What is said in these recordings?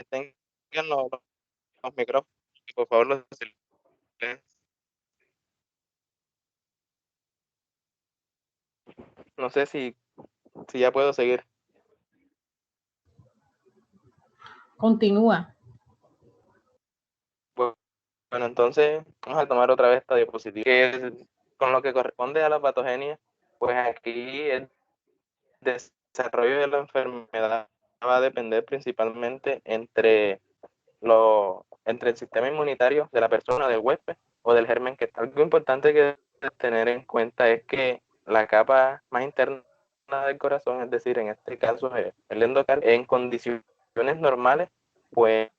tengan los micrófonos, por favor, los silencien. No sé si ya puedo seguir. Continúa. Bueno, entonces vamos a tomar otra vez esta diapositiva, que es con lo que corresponde a la patogenia, pues aquí el desarrollo de la enfermedad va a depender principalmente entre el sistema inmunitario de la persona, del huésped o del germen que está. Algo importante que tener en cuenta es que la capa más interna del corazón, es decir, en este caso el endocardio, en condiciones normales, pues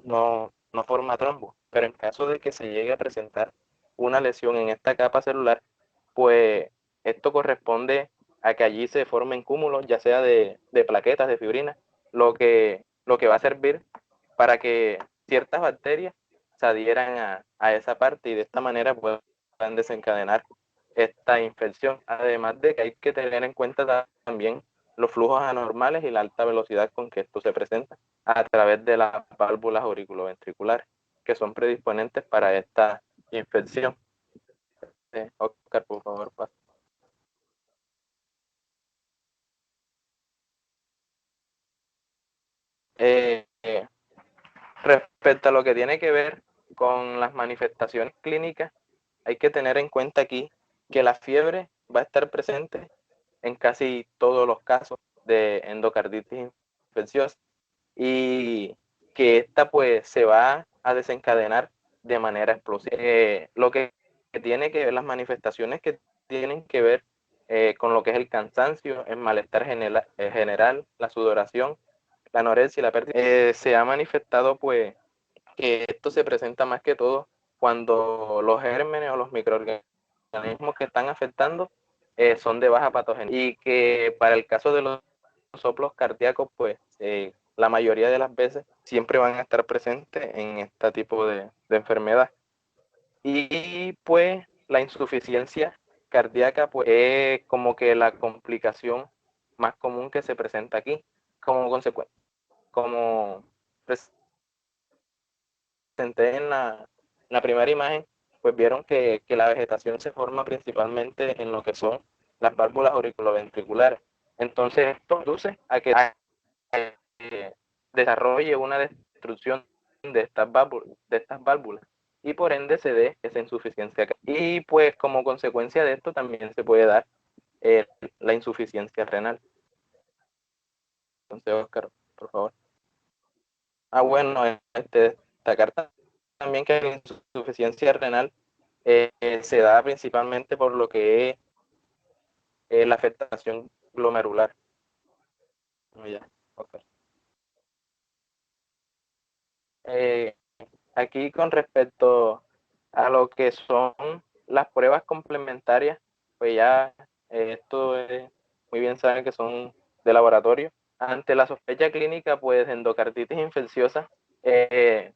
no forma trombo, pero en caso de que se llegue a presentar una lesión en esta capa celular, pues esto corresponde a que allí se formen cúmulos, ya sea de plaquetas, de fibrina, lo que va a servir para que ciertas bacterias se adhieran a esa parte y de esta manera puedan desencadenar esta infección. Además de que hay que tener en cuenta también los flujos anormales y la alta velocidad con que esto se presenta a través de las válvulas auriculoventriculares, que son predisponentes para esta infección. Oscar, por favor, pasa. Eh, eh, Respecto a lo que tiene que ver con las manifestaciones clínicas, hay que tener en cuenta aquí que la fiebre va a estar presente en casi todos los casos de endocarditis infecciosa y que esta pues se va a desencadenar de manera explosiva. Lo que tiene que ver, las manifestaciones que tienen que ver con lo que es el cansancio, el malestar general, la sudoración, la anorexia y la pérdida, se ha manifestado pues que esto se presenta más que todo cuando los gérmenes o los microorganismos que están afectando son de baja patogenia y que para el caso de los soplos cardíacos, pues la mayoría de las veces siempre van a estar presentes en este tipo de enfermedad. Y pues la insuficiencia cardíaca pues es como que la complicación más común que se presenta aquí como consecuencia, como presenté en la primera imagen, pues vieron que la vegetación se forma principalmente en lo que son las válvulas auriculoventriculares. Entonces esto conduce a que desarrolle una destrucción de estas válvulas y por ende se dé esa insuficiencia. Y pues como consecuencia de esto también se puede dar la insuficiencia renal. Entonces, Oscar, por favor. Bueno, destacar también que la insuficiencia renal se da principalmente por lo que es la afectación glomerular. Ya, okay. Aquí con respecto a lo que son las pruebas complementarias, pues ya esto es, muy bien saben que son de laboratorio. Ante la sospecha clínica pues de endocarditis infecciosa, se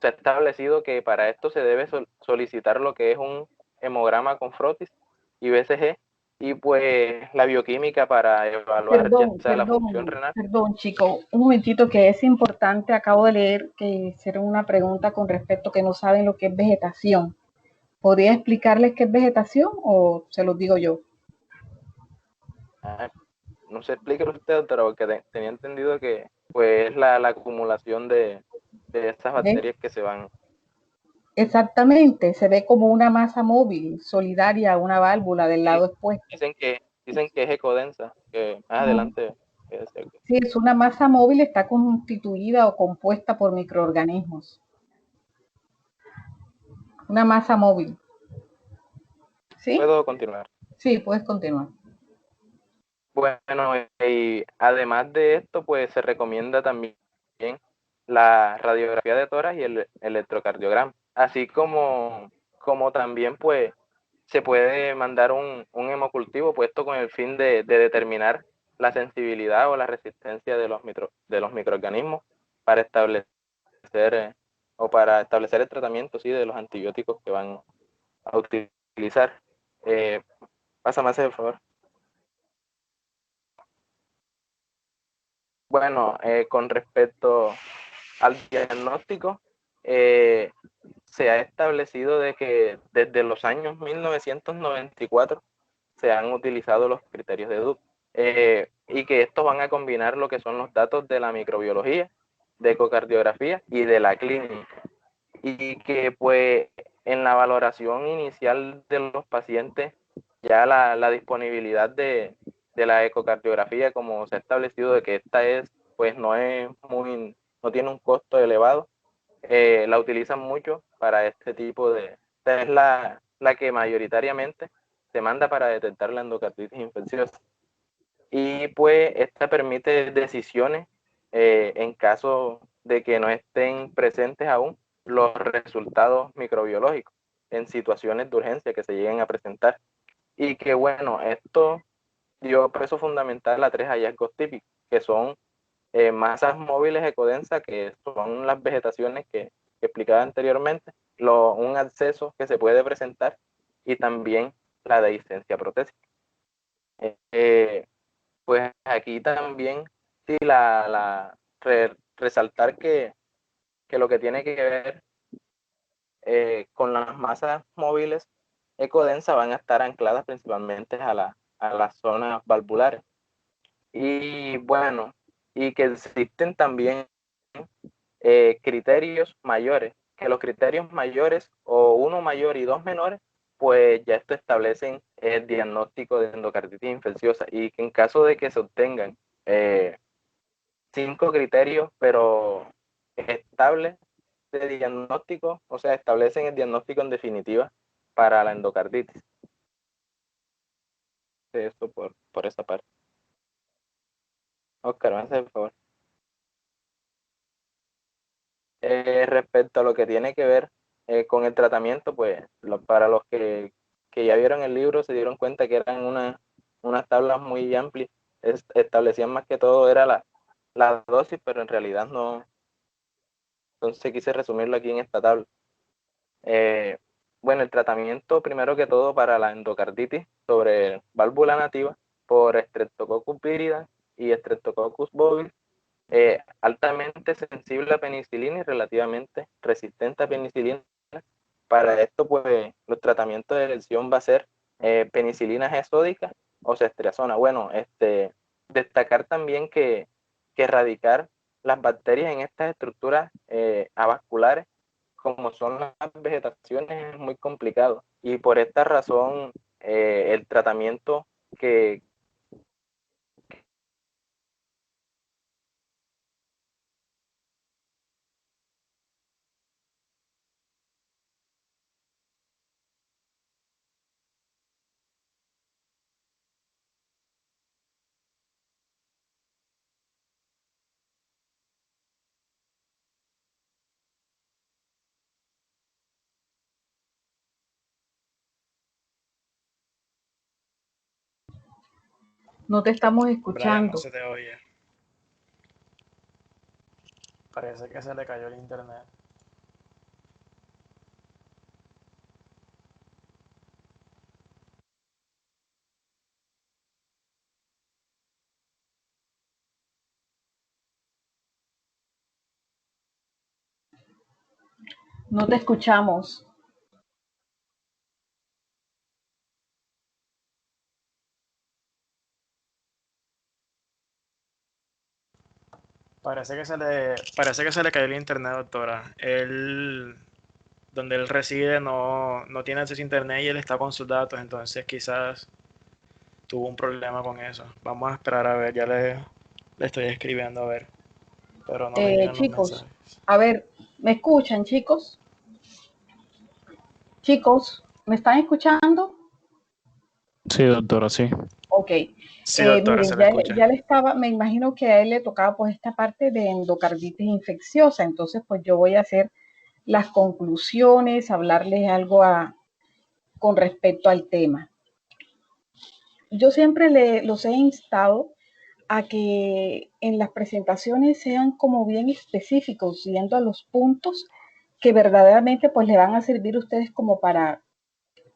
ha establecido que para esto se debe solicitar lo que es un hemograma con frotis y BCG y pues la bioquímica para evaluar ya sea la función renal. Perdón, chico, un momentito que es importante. Acabo de leer que hicieron una pregunta con respecto que no saben lo que es vegetación. ¿Podría explicarles qué es vegetación o se los digo yo? Ah, no sé, explíquelo usted, pero que tenía entendido que pues es la acumulación de estas ¿Ven? bacterias que se van. Exactamente, se ve como una masa móvil, solidaria, una válvula del Sí, lado expuesto. dicen que es ecodensa, que más adelante. Sí, es una masa móvil, está constituida o compuesta por microorganismos. Una masa móvil. ¿Sí? Puedo continuar. Sí, puedes continuar. Bueno, y además de esto, pues se recomienda también la radiografía de tórax y el electrocardiograma, así como también pues se puede mandar un hemocultivo puesto con el fin de determinar la sensibilidad o la resistencia de los microorganismos para establecer para establecer el tratamiento, sí, de los antibióticos que van a utilizar. Eh, Pásame ese, por favor. Bueno, con respecto al diagnóstico, se ha establecido de que desde los años 1994 se han utilizado los criterios de Duke, y que estos van a combinar lo que son los datos de la microbiología, de ecocardiografía y de la clínica, y que pues en la valoración inicial de los pacientes ya la disponibilidad de la ecocardiografía, como se ha establecido de que esta es, pues no tiene un costo elevado, la utilizan mucho para este tipo de, esta es la que mayoritariamente se manda para detectar la endocarditis infecciosa. Y pues esta permite decisiones en caso de que no estén presentes aún los resultados microbiológicos en situaciones de urgencia que se lleguen a presentar. Y que bueno, esto dio peso fundamental a 3 hallazgos típicos, que son masas móviles ecodensas, que son las vegetaciones que explicaba anteriormente, un acceso que se puede presentar, y también la dehiscencia protésica. Pues aquí también, sí, resaltar que lo que tiene que ver con las masas móviles ecodensas van a estar ancladas principalmente a las zonas valvulares. Y bueno, y que existen también criterios mayores, que los criterios mayores, o uno mayor y dos menores, pues ya esto establecen el diagnóstico de endocarditis infecciosa, y que en caso de que se obtengan 5 criterios, pero estables de diagnóstico, o sea, establecen el diagnóstico en definitiva para la endocarditis. Esto por esa parte. Oscar, me hace el favor. Respecto a lo que tiene que ver con el tratamiento, pues para los que ya vieron el libro se dieron cuenta que eran unas tablas muy amplias, establecían más que todo era la dosis, pero en realidad no, entonces quise resumirlo aquí en esta tabla. Bueno, el tratamiento primero que todo para la endocarditis sobre válvula nativa por Streptococcus viridans y Streptococcus bovis, altamente sensible a penicilina y relativamente resistente a penicilina. Para esto, pues, los tratamientos de elección va a ser penicilina G sódica o ceftriaxona. Bueno, destacar también que erradicar las bacterias en estas estructuras avasculares, como son las vegetaciones, es muy complicado. Y por esta razón, el tratamiento que No te estamos Brian, no escuchando. se te oye. Parece que se le cayó el internet. No te escuchamos. Parece que se le cayó el internet, doctora. Donde él reside no tiene acceso a internet y él está con sus datos, entonces quizás tuvo un problema con eso. Vamos a esperar a ver, le estoy escribiendo a ver, pero no me llegan los Chicos, mensajes. a ver, ¿me escuchan, chicos? Chicos, ¿me están escuchando? Sí, doctora, sí. Ok. Sí, doctora, se Miren, le escucha. ya le estaba, me imagino que a él le tocaba pues esta parte de endocarditis infecciosa, entonces pues yo voy a hacer las conclusiones, hablarles algo con respecto al tema. Yo siempre los he instado a que en las presentaciones sean como bien específicos, yendo a los puntos que verdaderamente pues le van a servir a ustedes como para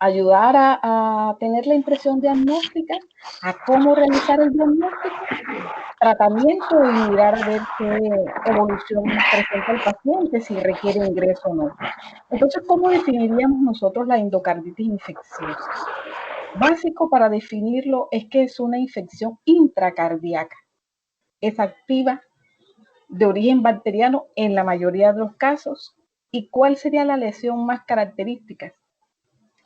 ayudar a tener la impresión diagnóstica, a cómo realizar el diagnóstico tratamiento y mirar a ver qué evolución presenta el paciente, si requiere ingreso o no. Entonces, ¿cómo definiríamos nosotros la endocarditis infecciosa? Básico para definirlo es que es una infección intracardíaca. Es activa, de origen bacteriano en la mayoría de los casos. ¿Y cuál sería la lesión más característica?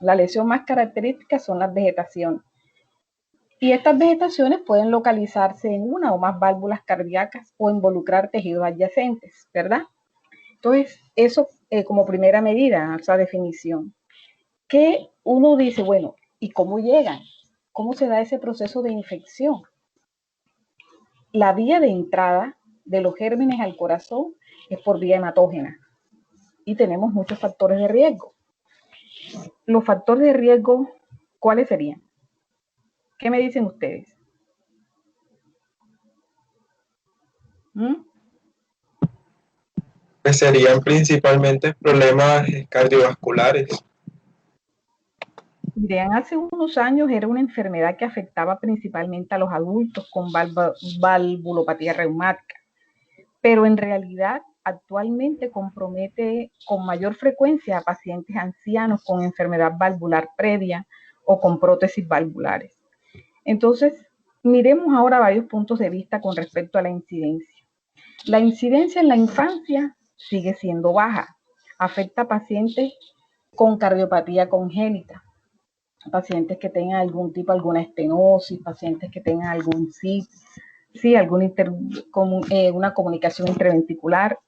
La lesión más característica son las vegetaciones. Y estas vegetaciones pueden localizarse en una o más válvulas cardíacas o involucrar tejidos adyacentes, ¿verdad? Entonces, eso como primera medida, esa definición. Que uno dice, bueno, ¿y cómo llegan? ¿Cómo se da ese proceso de infección? La vía de entrada de los gérmenes al corazón es por vía hematógena y tenemos muchos factores de riesgo. Los factores de riesgo, ¿cuáles serían? ¿Qué me dicen ustedes? Pues serían principalmente problemas cardiovasculares. Miren, hace unos años era una enfermedad que afectaba principalmente a los adultos con valvulopatía reumática, pero en realidad actualmente compromete con mayor frecuencia a pacientes ancianos con enfermedad valvular previa o con prótesis valvulares. Entonces, miremos ahora varios puntos de vista con respecto a la incidencia. La incidencia en la infancia sigue siendo baja, afecta a pacientes con cardiopatía congénita, pacientes que tengan algún tipo, alguna estenosis, pacientes que tengan algún CIT, sí, una comunicación interventricular.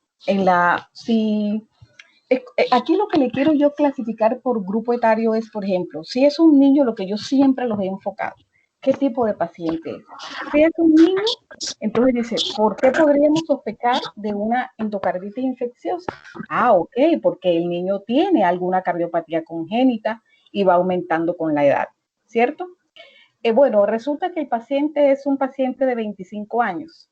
Aquí lo que le quiero yo clasificar por grupo etario es, por ejemplo, si es un niño, lo que yo siempre los he enfocado, ¿qué tipo de paciente es? Si es un niño, entonces dice, ¿por qué podríamos sospechar de una endocarditis infecciosa? Ok, porque el niño tiene alguna cardiopatía congénita y va aumentando con la edad, ¿cierto? Bueno, resulta que el paciente es un paciente de 25 años.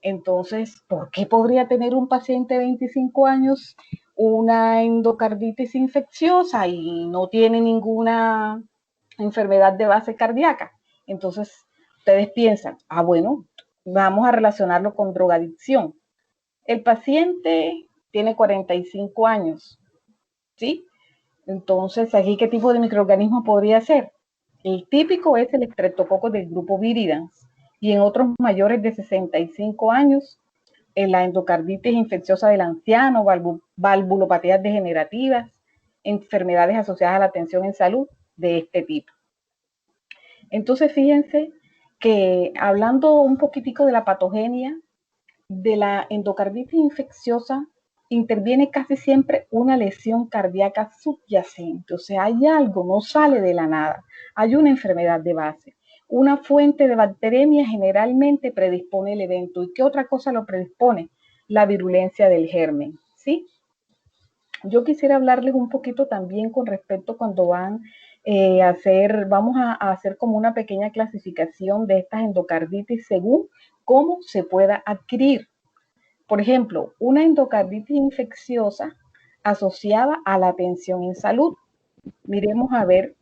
Entonces, ¿por qué podría tener un paciente de 25 años una endocarditis infecciosa y no tiene ninguna enfermedad de base cardíaca? Entonces, ustedes piensan, bueno, vamos a relacionarlo con drogadicción. El paciente tiene 45 años, ¿sí? Entonces, aquí, ¿qué tipo de microorganismo podría ser? El típico es el estreptococo del grupo Viridans y en otros mayores de 65 años, en la endocarditis infecciosa del anciano, valvulopatías degenerativas, enfermedades asociadas a la atención en salud de este tipo. Entonces, fíjense que hablando un poquitico de la patogenia de la endocarditis infecciosa, interviene casi siempre una lesión cardíaca subyacente, o sea, hay algo, no sale de la nada, hay una enfermedad de base. Una fuente de bacteremia generalmente predispone el evento. ¿Y qué otra cosa lo predispone? La virulencia del germen, ¿sí? Yo quisiera hablarles un poquito también con respecto cuando van vamos a hacer como una pequeña clasificación de estas endocarditis según cómo se pueda adquirir. Por ejemplo, una endocarditis infecciosa asociada a la atención en salud. Miremos a ver,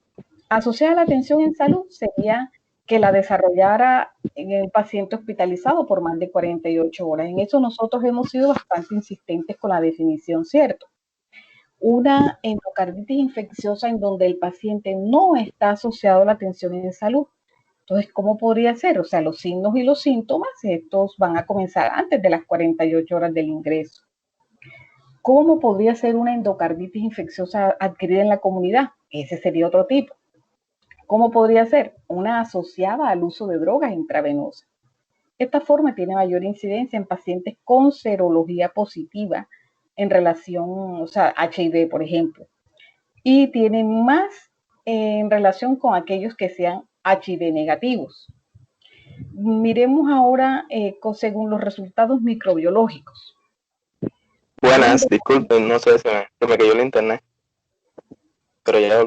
asociada a la atención en salud sería que la desarrollara en el paciente hospitalizado por más de 48 horas. En eso nosotros hemos sido bastante insistentes con la definición, ¿cierto? Una endocarditis infecciosa en donde el paciente no está asociado a la atención en salud. Entonces, ¿cómo podría ser? O sea, los signos y los síntomas, estos van a comenzar antes de las 48 horas del ingreso. ¿Cómo podría ser una endocarditis infecciosa adquirida en la comunidad? Ese sería otro tipo. ¿Cómo podría ser? Una asociada al uso de drogas intravenosas. Esta forma tiene mayor incidencia en pacientes con serología positiva en relación, o sea, HIV, por ejemplo. Y tiene más en relación con aquellos que sean HIV negativos. Miremos ahora según los resultados microbiológicos. Buenas, disculpen, no sé, se me cayó el internet. Pero ya.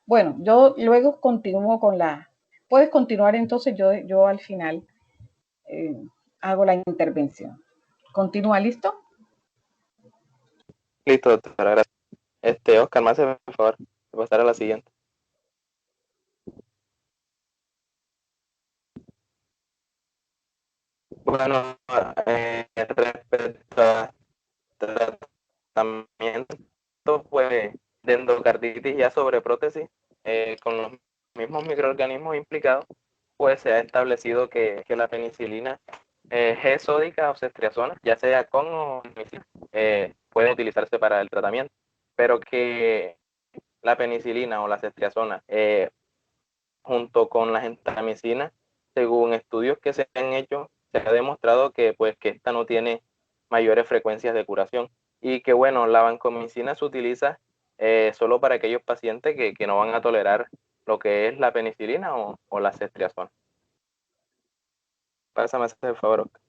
Bueno, yo luego continúo con la... Puedes continuar entonces, yo al final hago la intervención. Continúa, ¿listo? Listo, doctora, gracias. Oscar, me hace el favor de pasar a la siguiente. Bueno, respecto a tratamiento pues, de endocarditis ya sobre prótesis, con los mismos microorganismos implicados, pues se ha establecido que la penicilina G sódica o ceftriaxona, ya sea con o sin, puede utilizarse para el tratamiento, pero que la penicilina o la ceftriaxona junto con la gentamicina, según estudios que se han hecho, se ha demostrado que pues que esta no tiene mayores frecuencias de curación y que bueno, la vancomicina se utiliza solo para aquellos pacientes que no van a tolerar lo que es la penicilina o la ceftriaxona. Pásame ese favor, Oscar.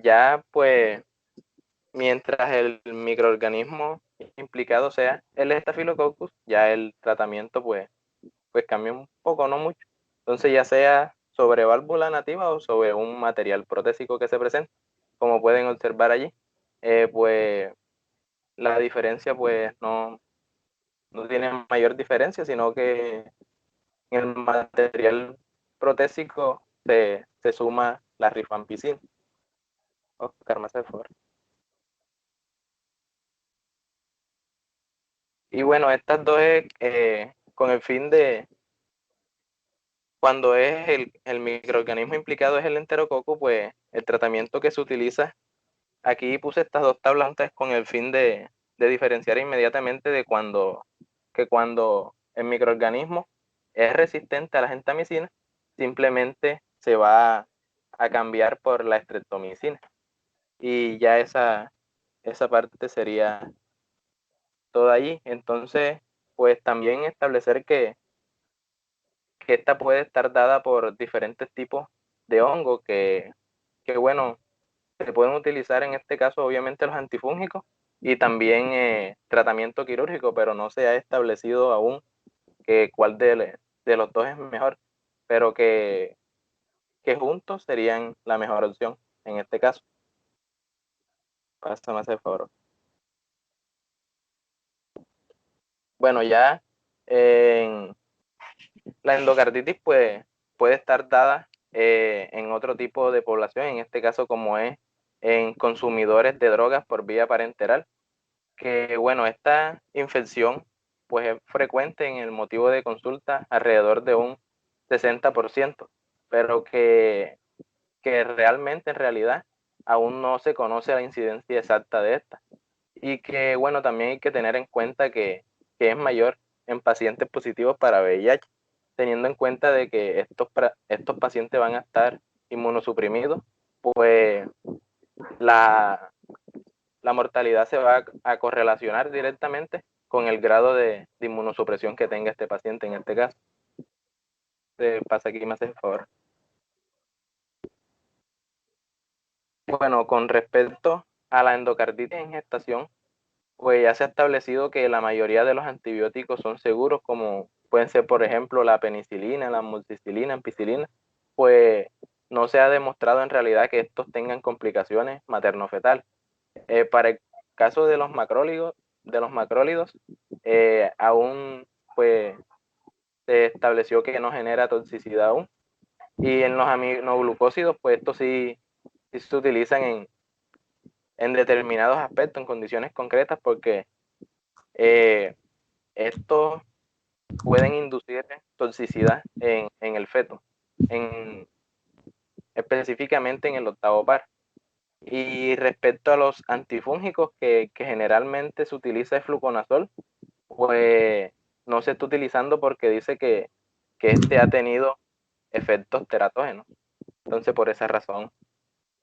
Ya pues, mientras el microorganismo implicado sea el Staphylococcus, ya el tratamiento pues cambia un poco, no mucho. Entonces ya sea sobre válvula nativa o sobre un material protésico que se presente, como pueden observar allí, pues la diferencia pues no tiene mayor diferencia, sino que en el material protésico se suma la rifampicina. Oscar, me hace el favor. Y bueno, estas dos con el fin de, cuando es el microorganismo implicado es el enterococo, pues el tratamiento que se utiliza, aquí puse estas dos tablas con el fin de diferenciar inmediatamente de cuando el microorganismo es resistente a la gentamicina, simplemente se va a cambiar por la streptomicina. Y ya esa parte sería toda allí. Entonces, pues también establecer que esta puede estar dada por diferentes tipos de hongo que bueno, se pueden utilizar en este caso obviamente los antifúngicos y también tratamiento quirúrgico, pero no se ha establecido aún que cuál de los dos es mejor, pero que juntos serían la mejor opción en este caso. Pásame ese favor. Bueno, ya en la endocarditis pues, puede estar dada en otro tipo de población, en este caso como es en consumidores de drogas por vía parenteral, que bueno, esta infección pues es frecuente en el motivo de consulta alrededor de un 60%, pero que realmente en realidad aún no se conoce la incidencia exacta de esta. Y que bueno, también hay que tener en cuenta que es mayor en pacientes positivos para VIH, teniendo en cuenta de que estos pacientes van a estar inmunosuprimidos, pues la mortalidad se va a correlacionar directamente con el grado de inmunosupresión que tenga este paciente en este caso. Pasa aquí, me hace el favor. Bueno, con respecto a la endocarditis en gestación, pues ya se ha establecido que la mayoría de los antibióticos son seguros, como pueden ser, por ejemplo, la penicilina, la amoxicilina, ampicilina, pues no se ha demostrado en realidad que estos tengan complicaciones materno-fetales. Para el caso de los macrólidos, aún pues se estableció que no genera toxicidad aún. Y en los aminoglucósidos, pues estos sí se utilizan en determinados aspectos, en condiciones concretas, porque estos pueden inducir toxicidad en el feto, específicamente en el octavo par. Y respecto a los antifúngicos que generalmente se utiliza el fluconazol, pues no se está utilizando porque dice que este ha tenido efectos teratógenos. Entonces, por esa razón,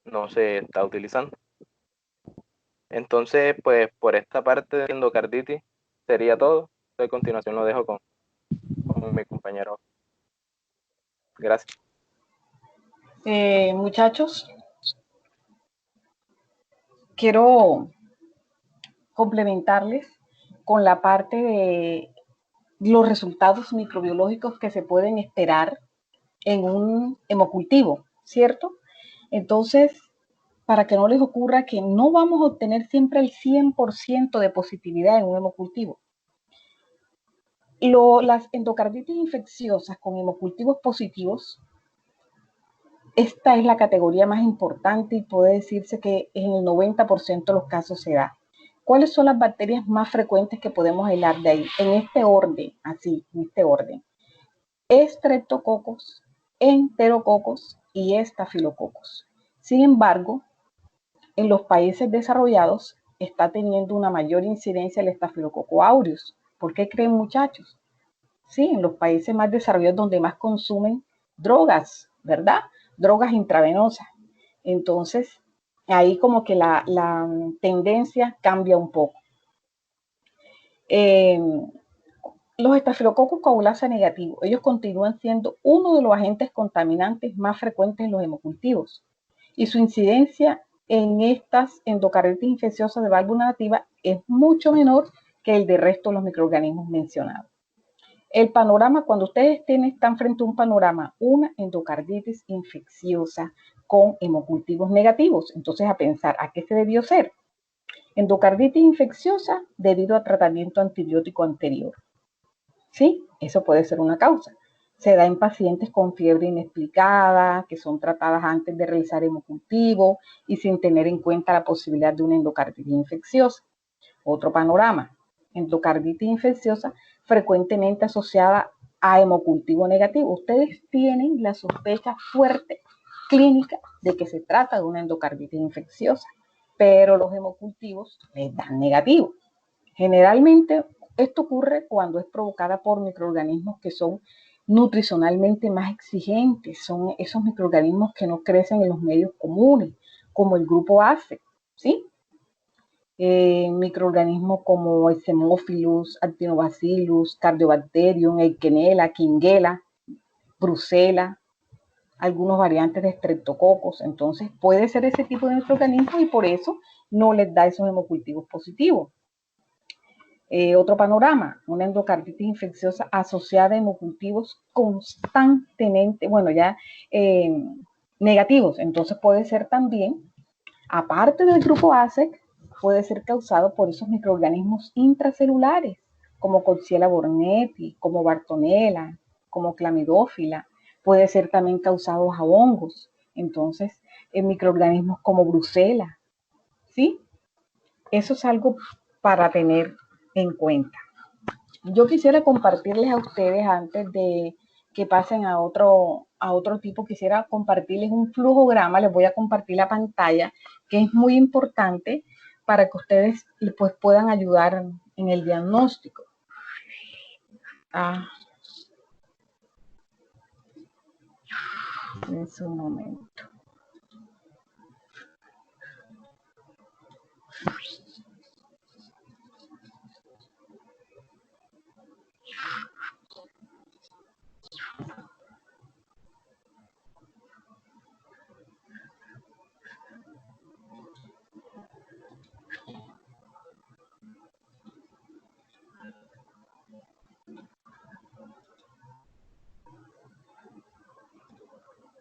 no se está utilizando. Entonces, pues por esta parte de endocarditis sería todo. A continuación lo dejo con mi compañero. Gracias. Muchachos, quiero complementarles con la parte de los resultados microbiológicos que se pueden esperar en un hemocultivo, ¿cierto? Entonces, para que no les ocurra que no vamos a obtener siempre el 100% de positividad en un hemocultivo. Las endocarditis infecciosas con hemocultivos positivos, esta es la categoría más importante y puede decirse que en el 90% de los casos se da. ¿Cuáles son las bacterias más frecuentes que podemos aislar de ahí? En este orden, así, en este orden. Streptococos, enterococos y estafilococos. Sin embargo, en los países desarrollados está teniendo una mayor incidencia el estafilococo aureus. ¿Por qué creen, muchachos? Sí, en los países más desarrollados donde más consumen drogas, ¿verdad? Drogas intravenosas. Entonces, ahí como que la tendencia cambia un poco. Los estafilococos coagulasa negativos, ellos continúan siendo uno de los agentes contaminantes más frecuentes en los hemocultivos. Y su incidencia en estas endocarditis infecciosas de válvula nativa es mucho menor que el del resto de los microorganismos mencionados. El panorama, cuando ustedes están frente a un panorama, una endocarditis infecciosa con hemocultivos negativos, entonces a pensar, ¿a qué se debió ser? Endocarditis infecciosa debido a tratamiento antibiótico anterior. ¿Sí? Eso puede ser una causa. Se da en pacientes con fiebre inexplicada, que son tratadas antes de realizar hemocultivo y sin tener en cuenta la posibilidad de una endocarditis infecciosa. Otro panorama, endocarditis infecciosa frecuentemente asociada a hemocultivo negativo. Ustedes tienen la sospecha fuerte clínica de que se trata de una endocarditis infecciosa, pero los hemocultivos les dan negativo. Generalmente esto ocurre cuando es provocada por microorganismos que son nutricionalmente más exigentes, son esos microorganismos que no crecen en los medios comunes, como el grupo ACE, ¿sí? Microorganismos como el Haemophilus, Actinobacillus, Cardiobacterium, Eikenella, Klebsiella, Brucella, algunos variantes de Streptococos. Entonces puede ser ese tipo de microorganismos y por eso no les da esos hemocultivos positivos. Otro panorama, una endocarditis infecciosa asociada a hemocultivos constantemente, negativos. Entonces puede ser también, aparte del grupo ASEC, puede ser causado por esos microorganismos intracelulares, como Coxiella burnetii, como Bartonella, como Clamidófila. Puede ser también causado a hongos. Entonces, microorganismos como Brucella, ¿sí? Eso es algo para tener en cuenta. Yo quisiera compartirles a ustedes, antes de que pasen a otro tipo, quisiera compartirles un flujograma. Les voy a compartir la pantalla, que es muy importante para que ustedes pues puedan ayudar en el diagnóstico. En su momento.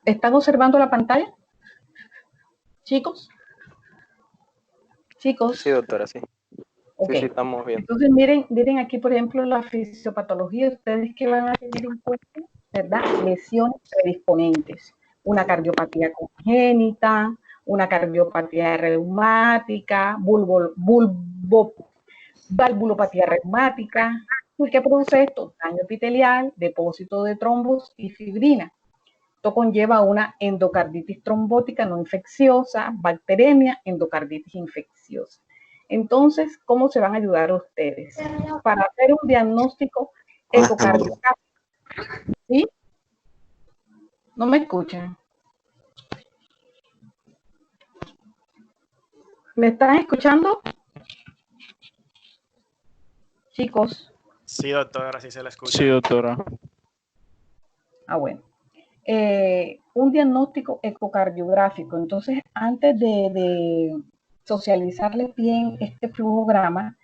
¿Están observando la pantalla? ¿Chicos? ¿Chicos? Sí, doctora, sí. Okay. Sí, estamos bien. Entonces, miren aquí, por ejemplo, la fisiopatología. Ustedes que van a tener en cuenta, ¿verdad? Lesiones predisponentes. Una cardiopatía congénita, una cardiopatía reumática, valvulopatía reumática. ¿Qué produce esto? Daño epitelial, depósito de trombos y fibrina. Esto conlleva una endocarditis trombótica no infecciosa, bacteremia, endocarditis infecciosa. Entonces, ¿cómo se van a ayudar ustedes? Para hacer un diagnóstico ecocardiográfico. ¿Sí? ¿No me escuchan? ¿Me están escuchando? Chicos. Sí, doctora, sí se la escucha. Sí, doctora. Bueno. Un diagnóstico ecocardiográfico. Entonces, antes de socializarles bien este flujograma,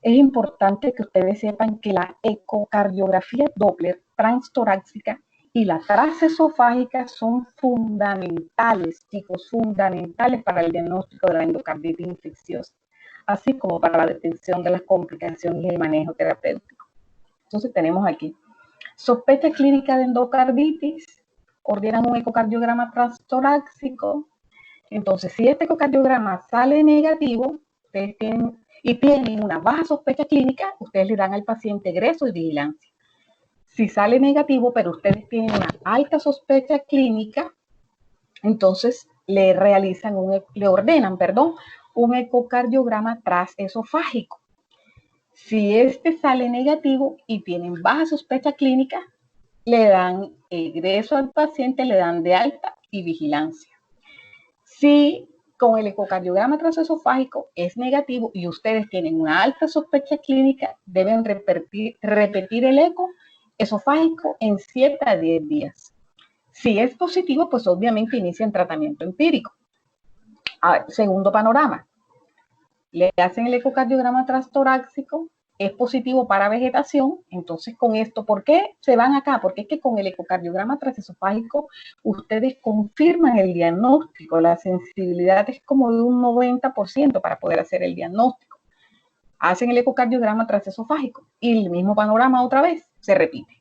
es importante que ustedes sepan que la ecocardiografía Doppler transtorácica y la transesofágica son fundamentales, chicos, fundamentales para el diagnóstico de la endocarditis infecciosa, así como para la detección de las complicaciones y el manejo terapéutico. Entonces tenemos aquí sospecha clínica de endocarditis, ordenan un ecocardiograma transtorácico. Entonces, si este ecocardiograma sale negativo, ustedes tienen una baja sospecha clínica, ustedes le dan al paciente egreso y vigilancia. Si sale negativo, pero ustedes tienen una alta sospecha clínica, entonces le ordenan un ecocardiograma transesofágico. Si este sale negativo y tienen baja sospecha clínica, le dan egreso al paciente, le dan de alta y vigilancia. Si con el ecocardiograma transesofágico es negativo y ustedes tienen una alta sospecha clínica, deben repetir el eco esofágico en 7 a 10 días. Si es positivo, pues obviamente inician tratamiento empírico. Segundo panorama. Le hacen el ecocardiograma transtorácico, es positivo para vegetación, entonces con esto, ¿por qué se van acá? Porque es que con el ecocardiograma transesofágico ustedes confirman el diagnóstico, la sensibilidad es como de un 90% para poder hacer el diagnóstico. Hacen el ecocardiograma transesofágico y el mismo panorama otra vez se repite.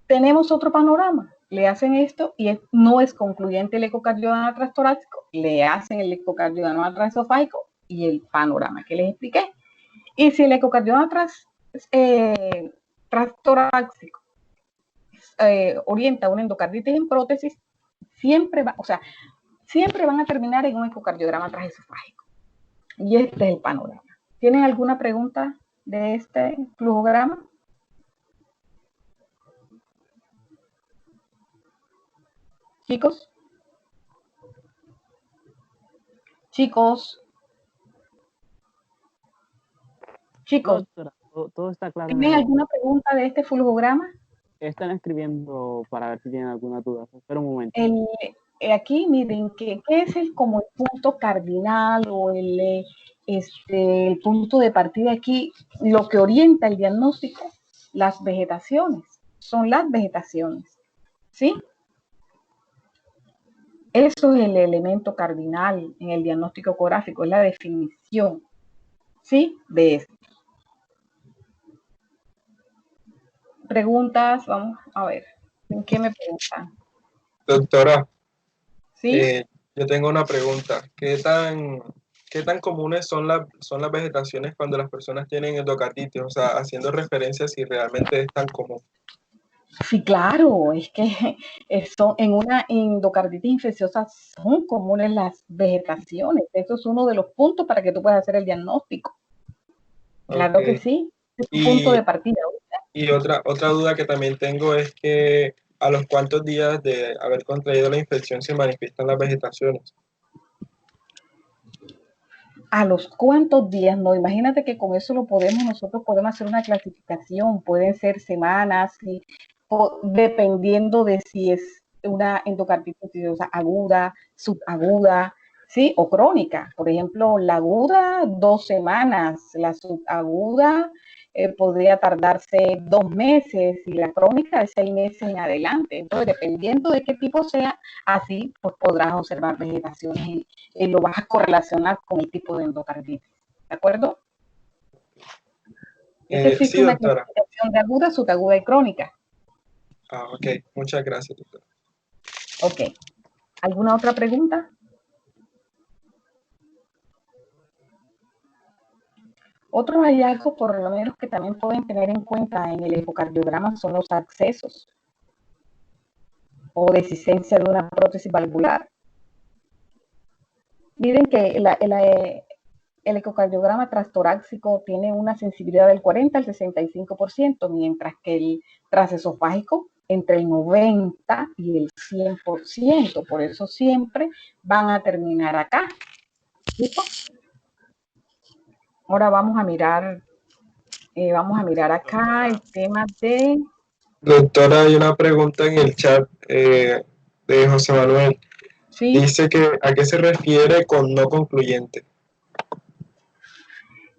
Tenemos otro panorama. Le hacen esto y no es concluyente el ecocardiograma transtorácico, le hacen el ecocardiograma transesofágico y el panorama que les expliqué. Y si el ecocardiograma transtorácico orienta una endocarditis en prótesis, siempre van a terminar en un ecocardiograma transesofágico. Y este es el panorama. ¿Tienen alguna pregunta de este flujograma? Chicos. Doctora, todo está claro. ¿Tienen alguna pregunta de este flujograma? Están escribiendo para ver si tienen alguna duda. Espera un momento. Aquí miren ¿qué es el punto cardinal o el punto de partida aquí? Lo que orienta el diagnóstico, las vegetaciones, son las vegetaciones, ¿sí? Eso es el elemento cardinal en el diagnóstico ecográfico, es la definición, ¿sí? De esto. Preguntas, vamos a ver. ¿En qué me preguntan? Doctora, ¿Sí? yo tengo una pregunta. ¿Qué tan comunes son las vegetaciones cuando las personas tienen endocarditis? O sea, haciendo referencia si realmente es tan común. Sí, claro, es que en una endocarditis infecciosa son comunes las vegetaciones. Eso es uno de los puntos para que tú puedas hacer el diagnóstico. Claro que sí, es un punto de partida. Y otra duda que también tengo es que ¿a los cuántos días de haber contraído la infección se manifiestan las vegetaciones? ¿A los cuántos días? No, imagínate que con eso nosotros podemos hacer una clasificación, pueden ser semanas, dependiendo de si es una endocarditis aguda, subaguda, ¿sí? O crónica. Por ejemplo, la aguda, 2 semanas, la subaguda podría tardarse 2 meses y la crónica de 6 meses en adelante. Entonces, dependiendo de qué tipo sea, así pues podrás observar vegetaciones y lo vas a correlacionar con el tipo de endocarditis. ¿De acuerdo? Es que existe sí, una doctora. clasificación de aguda, subaguda y crónica. Ok, muchas gracias, doctora. Ok. ¿Alguna otra pregunta? Otros hallazgos, por lo menos, que también pueden tener en cuenta en el ecocardiograma son los accesos o dehiscencia de una prótesis valvular. Miren que el ecocardiograma transtorácico tiene una sensibilidad del 40 al 65%, mientras que el transesofágico entre el 90 y el 100%. Por eso siempre van a terminar acá. ¿Listo? Ahora vamos a mirar acá el tema de... Doctora, hay una pregunta en el chat de José Manuel. ¿Sí? Dice que ¿a qué se refiere con no concluyente?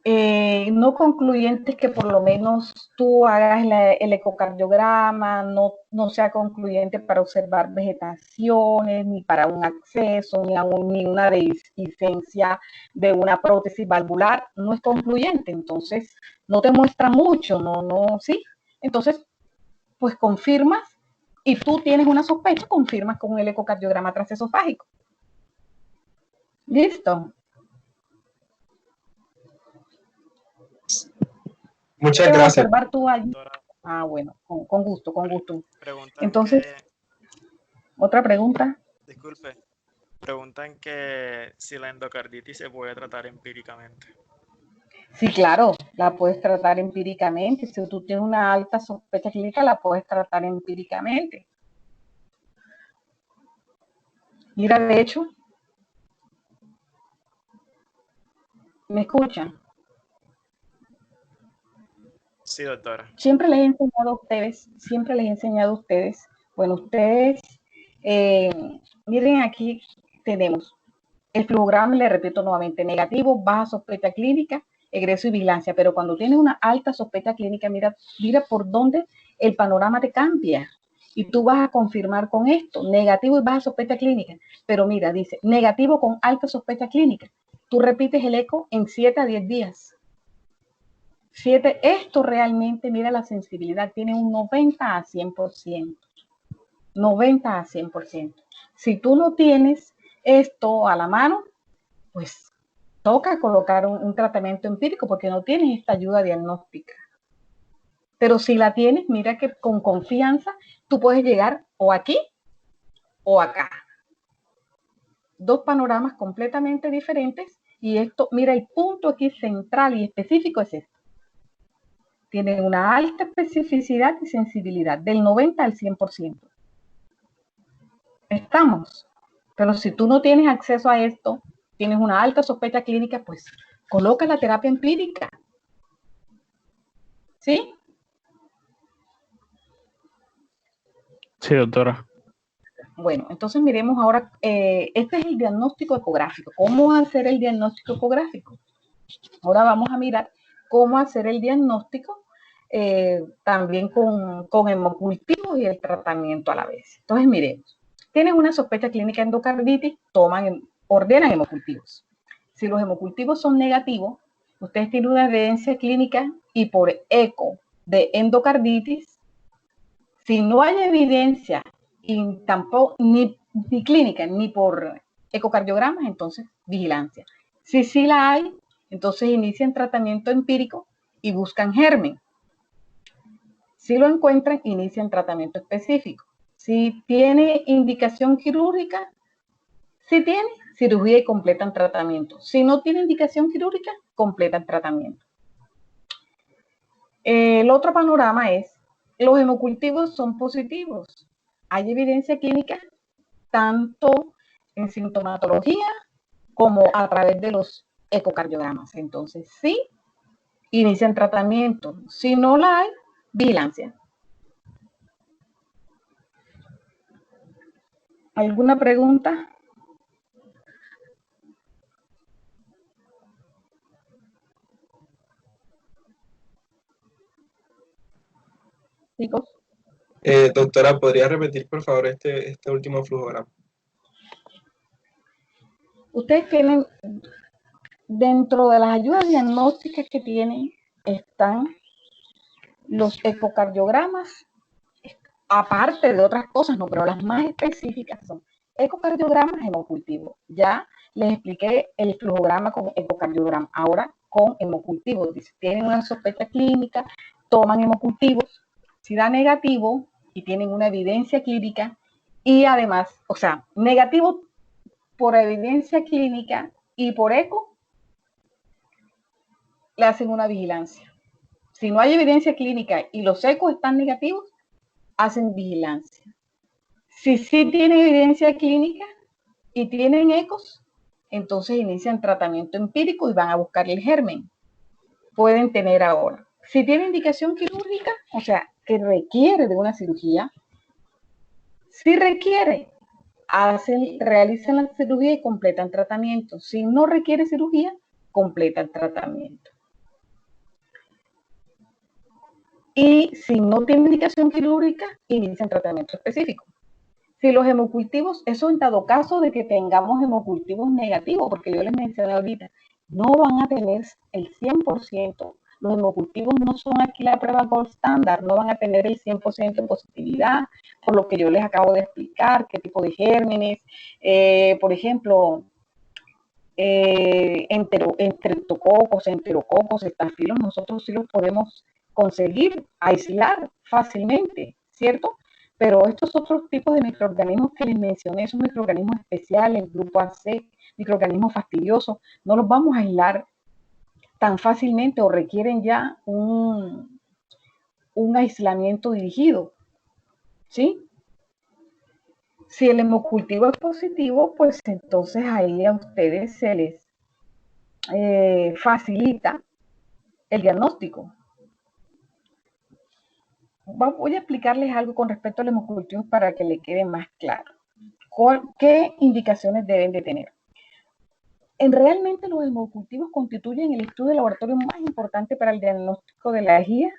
No concluyentes que por lo menos tú hagas el ecocardiograma, no sea concluyente para observar vegetaciones, ni para un acceso, ni una dehiscencia de una prótesis valvular, no es concluyente, entonces no te muestra mucho, sí. Entonces, pues confirmas y tú tienes una sospecha, confirmas con el ecocardiograma transesofágico. ¿Listo? Muchas ¿Qué vas a gracias. observar tú allí? Doctora, Bueno, con gusto, con gusto. preguntan Entonces, otra pregunta. disculpe, preguntan que si la endocarditis se puede tratar empíricamente. Sí, claro, la puedes tratar empíricamente. Si tú tienes una alta sospecha clínica, la puedes tratar empíricamente. Mira, de hecho, ¿me escuchan? Sí, doctora. Siempre les he enseñado a ustedes, bueno, ustedes, miren aquí tenemos el flujograma, le repito nuevamente, negativo, baja sospecha clínica, egreso y vigilancia, pero cuando tienes una alta sospecha clínica, mira por dónde el panorama te cambia y tú vas a confirmar con esto, negativo y baja sospecha clínica, pero mira, dice, negativo con alta sospecha clínica, tú repites el eco en 7 a 10 días. 7, esto realmente, mira la sensibilidad, tiene un 90 a 100%. 90 a 100%. Si tú no tienes esto a la mano, pues toca colocar un tratamiento empírico porque no tienes esta ayuda diagnóstica. Pero si la tienes, mira que con confianza tú puedes llegar o aquí o acá. Dos panoramas completamente diferentes y esto, mira, el punto aquí central y específico es esto. Tiene una alta especificidad y sensibilidad, del 90 al 100%. Estamos. Pero si tú no tienes acceso a esto, tienes una alta sospecha clínica, pues coloca la terapia empírica. ¿Sí? Sí, doctora. Bueno, entonces miremos ahora, este es el diagnóstico ecográfico. ¿Cómo hacer el diagnóstico ecográfico? Ahora vamos a mirar cómo hacer el diagnóstico también con hemocultivos y el tratamiento a la vez. Entonces miremos, tienen una sospecha clínica de endocarditis, ordenan hemocultivos. Si los hemocultivos son negativos, ustedes tienen una evidencia clínica y por eco de endocarditis, si no hay evidencia y tampoco ni clínica ni por ecocardiogramas, entonces vigilancia. Si sí la hay, entonces inician tratamiento empírico y buscan germen. Si lo encuentran, inician tratamiento específico. Si tiene indicación quirúrgica, si tiene cirugía y completan tratamiento. Si no tiene indicación quirúrgica, completan tratamiento. El otro panorama es, los hemocultivos son positivos. Hay evidencia clínica tanto en sintomatología como a través de los ecocardiogramas. Entonces, sí, inician tratamiento. Si no la hay, vigilancia. ¿Alguna pregunta? Chicos, Doctora, ¿podría repetir, por favor, este último flujograma? ustedes tienen, dentro de las ayudas diagnósticas que tienen, están los ecocardiogramas, aparte de otras cosas, no, pero las más específicas son ecocardiogramas hemocultivos. Ya les expliqué el flujograma con ecocardiograma, ahora con hemocultivos. Dice, tienen una sospecha clínica, toman hemocultivos, si da negativo y tienen una evidencia clínica y además, o sea, negativo por evidencia clínica y por eco, le hacen una vigilancia. Si no hay evidencia clínica y los ecos están negativos, hacen vigilancia. Si sí tienen evidencia clínica y tienen ecos, entonces inician tratamiento empírico y van a buscar el germen. Pueden tener ahora. Si tiene indicación quirúrgica, o sea, que requiere de una cirugía, si requiere, realizan la cirugía y completan tratamiento. Si no requiere cirugía, completan tratamiento. Y si no tiene indicación quirúrgica, inician tratamiento específico. Si los hemocultivos, eso en dado caso de que tengamos hemocultivos negativos, porque yo les mencioné ahorita, no van a tener el 100%. Los hemocultivos no son aquí la prueba gold standard, no van a tener el 100% de positividad, por lo que yo les acabo de explicar, qué tipo de gérmenes, por ejemplo, enterococos, estafilos, nosotros sí los podemos conseguir, aislar fácilmente, ¿cierto? Pero estos otros tipos de microorganismos que les mencioné, esos microorganismos especiales, grupo AC, microorganismos fastidiosos, no los vamos a aislar tan fácilmente o requieren ya un aislamiento dirigido, ¿sí? Si el hemocultivo es positivo, pues entonces ahí a ustedes se les facilita el diagnóstico. Voy a explicarles algo con respecto al hemocultivo para que le quede más claro. ¿Qué indicaciones deben de tener? Realmente los hemocultivos constituyen el estudio de laboratorio más importante para el diagnóstico de la GIA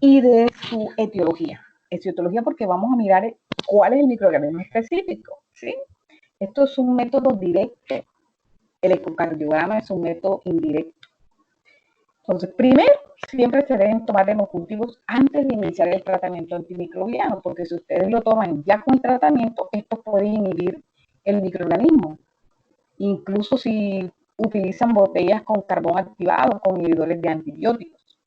y de su etiología. Etiología porque vamos a mirar cuál es el microorganismo específico, ¿sí? Esto es un método directo. El ecocardiograma es un método indirecto. Entonces, primero, siempre se deben tomar hemocultivos antes de iniciar el tratamiento antimicrobiano, porque si ustedes lo toman ya con tratamiento, esto puede inhibir el microorganismo. Incluso si utilizan botellas con carbón activado, con inhibidores de antibióticos.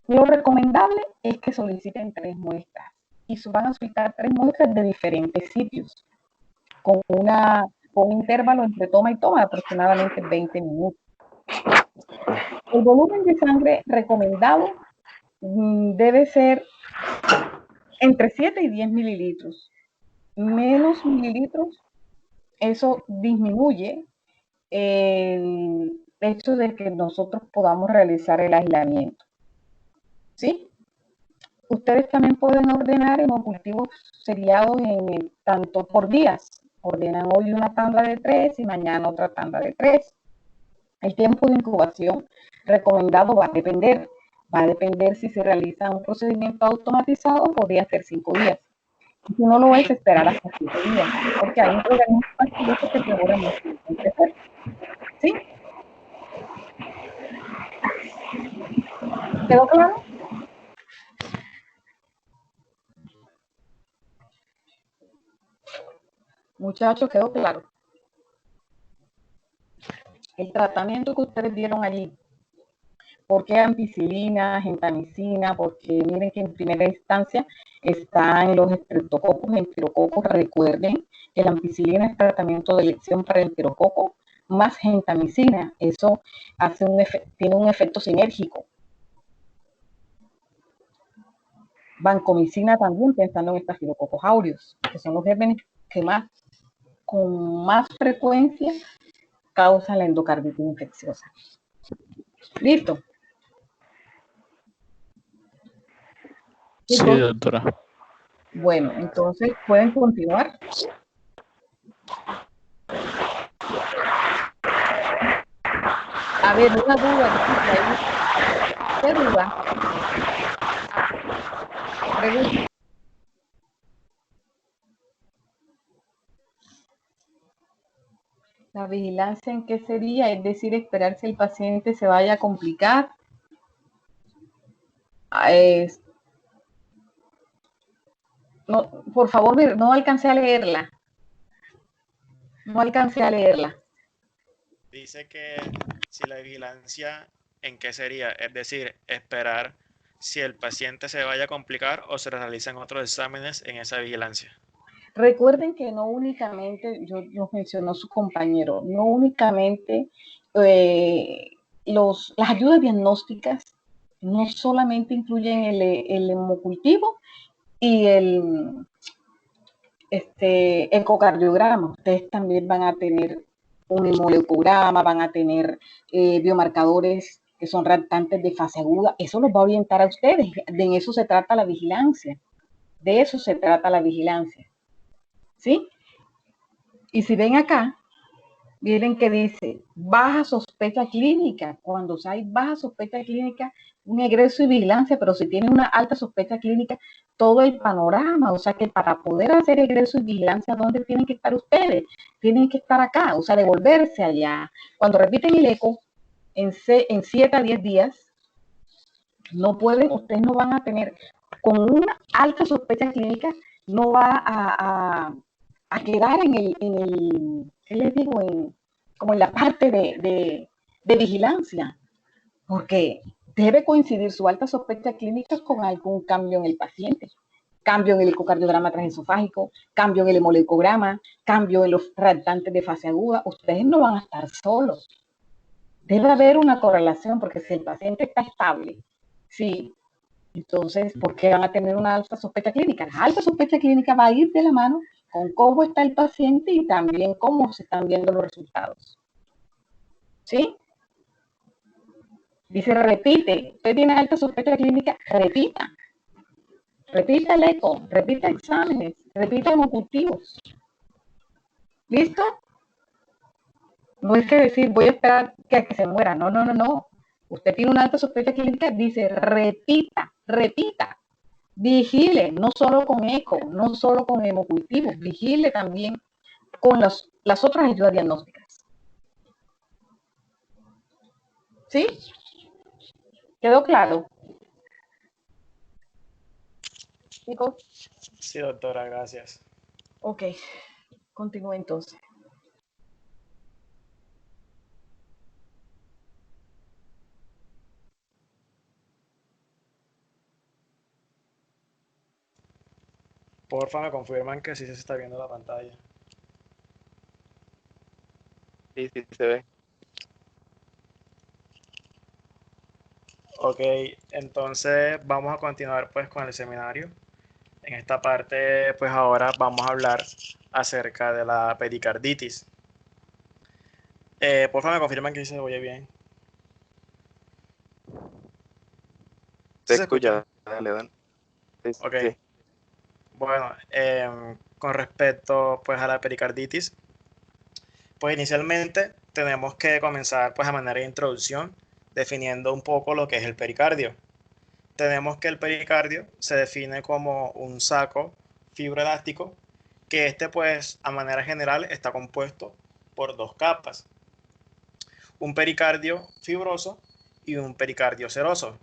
Lo recomendable es que soliciten 3 muestras y van a solicitar 3 muestras de diferentes sitios, con un intervalo entre toma y toma de aproximadamente 20 minutos. El volumen de sangre recomendado debe ser entre 7 y 10 mililitros. Menos mililitros, eso disminuye el hecho de que nosotros podamos realizar el aislamiento. ¿Sí? Ustedes también pueden ordenar hemocultivos seriados tanto por días. Ordenan hoy una tanda de 3 y mañana otra tanda de 3. El tiempo de incubación recomendado va a depender. Va a depender si se realiza un procedimiento automatizado, podría ser 5 días. Y si no lo es, esperar hasta 7 días, porque hay organismos fastidiosos que demoran más tiempo en crecer. ¿Sí? ¿Quedó claro? Muchachos, ¿quedó claro? El tratamiento que ustedes dieron allí, ¿por qué ampicilina, gentamicina? Porque miren que en primera instancia están los estreptococos, enterococos. Recuerden que la ampicilina es tratamiento de elección para el enterococo más gentamicina. Eso tiene un efecto sinérgico. Vancomicina también, pensando en estafilococos aureus, que son los gérmenes que con más frecuencia causan la endocarditis infecciosa. ¿Listo? Sí, doctora. Bueno, entonces pueden continuar. A ver, una duda. ¿Qué duda? Pregunta. ¿La vigilancia en qué sería? Es decir, esperar si el paciente se vaya a complicar. No, por favor, no alcancé a leerla. No alcancé a leerla. Dice que si la vigilancia, ¿en qué sería? Es decir, esperar si el paciente se vaya a complicar o se realizan otros exámenes en esa vigilancia. Recuerden que no únicamente, lo mencionó su compañero, no únicamente las ayudas diagnósticas no solamente incluyen el hemocultivo y el ecocardiograma. Ustedes también van a tener un hemoleucograma, van a tener biomarcadores que son reactantes de fase aguda. Eso los va a orientar a ustedes. De eso se trata la vigilancia. De eso se trata la vigilancia. ¿Sí? Y si ven acá, miren que dice, baja sospecha clínica. Cuando hay baja sospecha clínica, un egreso y vigilancia, pero si tiene una alta sospecha clínica, todo el panorama, o sea que para poder hacer egreso y vigilancia, ¿dónde tienen que estar ustedes? Tienen que estar acá, o sea, devolverse allá. Cuando repiten el eco, en 7 a 10 días, no pueden, ustedes no van a tener, con una alta sospecha clínica, no va a quedar ¿qué les digo? Como en la parte de vigilancia, porque debe coincidir su alta sospecha clínica con algún cambio en el paciente. Cambio en el ecocardiograma transesofágico, cambio en el hemolecograma, cambio en los reactantes de fase aguda. Ustedes no van a estar solos. Debe haber una correlación, porque si el paciente está estable, sí, entonces, ¿por qué van a tener una alta sospecha clínica? La alta sospecha clínica va a ir de la mano con cómo está el paciente y también cómo se están viendo los resultados. ¿Sí? Dice, repite. Usted tiene alta sospecha clínica, repita. Repita el eco, repita exámenes, repita hemocultivos. ¿Listo? No es que decir, voy a esperar que se muera. No, no, no, no. Usted tiene una alta sospecha clínica, dice, repita, repita. Vigile, no solo con eco, no solo con hemocultivos, vigile también con las otras ayudas diagnósticas. ¿Sí? ¿Quedó claro? ¿Chicos? Sí, doctora, gracias. Ok, continúe entonces. Porfa, me confirman que sí se está viendo la pantalla. Sí, sí se ve. Ok, entonces vamos a continuar pues con el seminario. En esta parte pues ahora vamos a hablar acerca de la pericarditis. Porfa, me confirman que sí se oye bien. ¿Sí Se se escucha? escucha, dale, dale. Sí, Ok. sí. Bueno, con respecto pues a la pericarditis, pues inicialmente tenemos que comenzar pues a manera de introducción definiendo un poco lo que es el pericardio. Tenemos que el pericardio se define como un saco fibroelástico que pues a manera general está compuesto por dos capas, un pericardio fibroso y un pericardio seroso.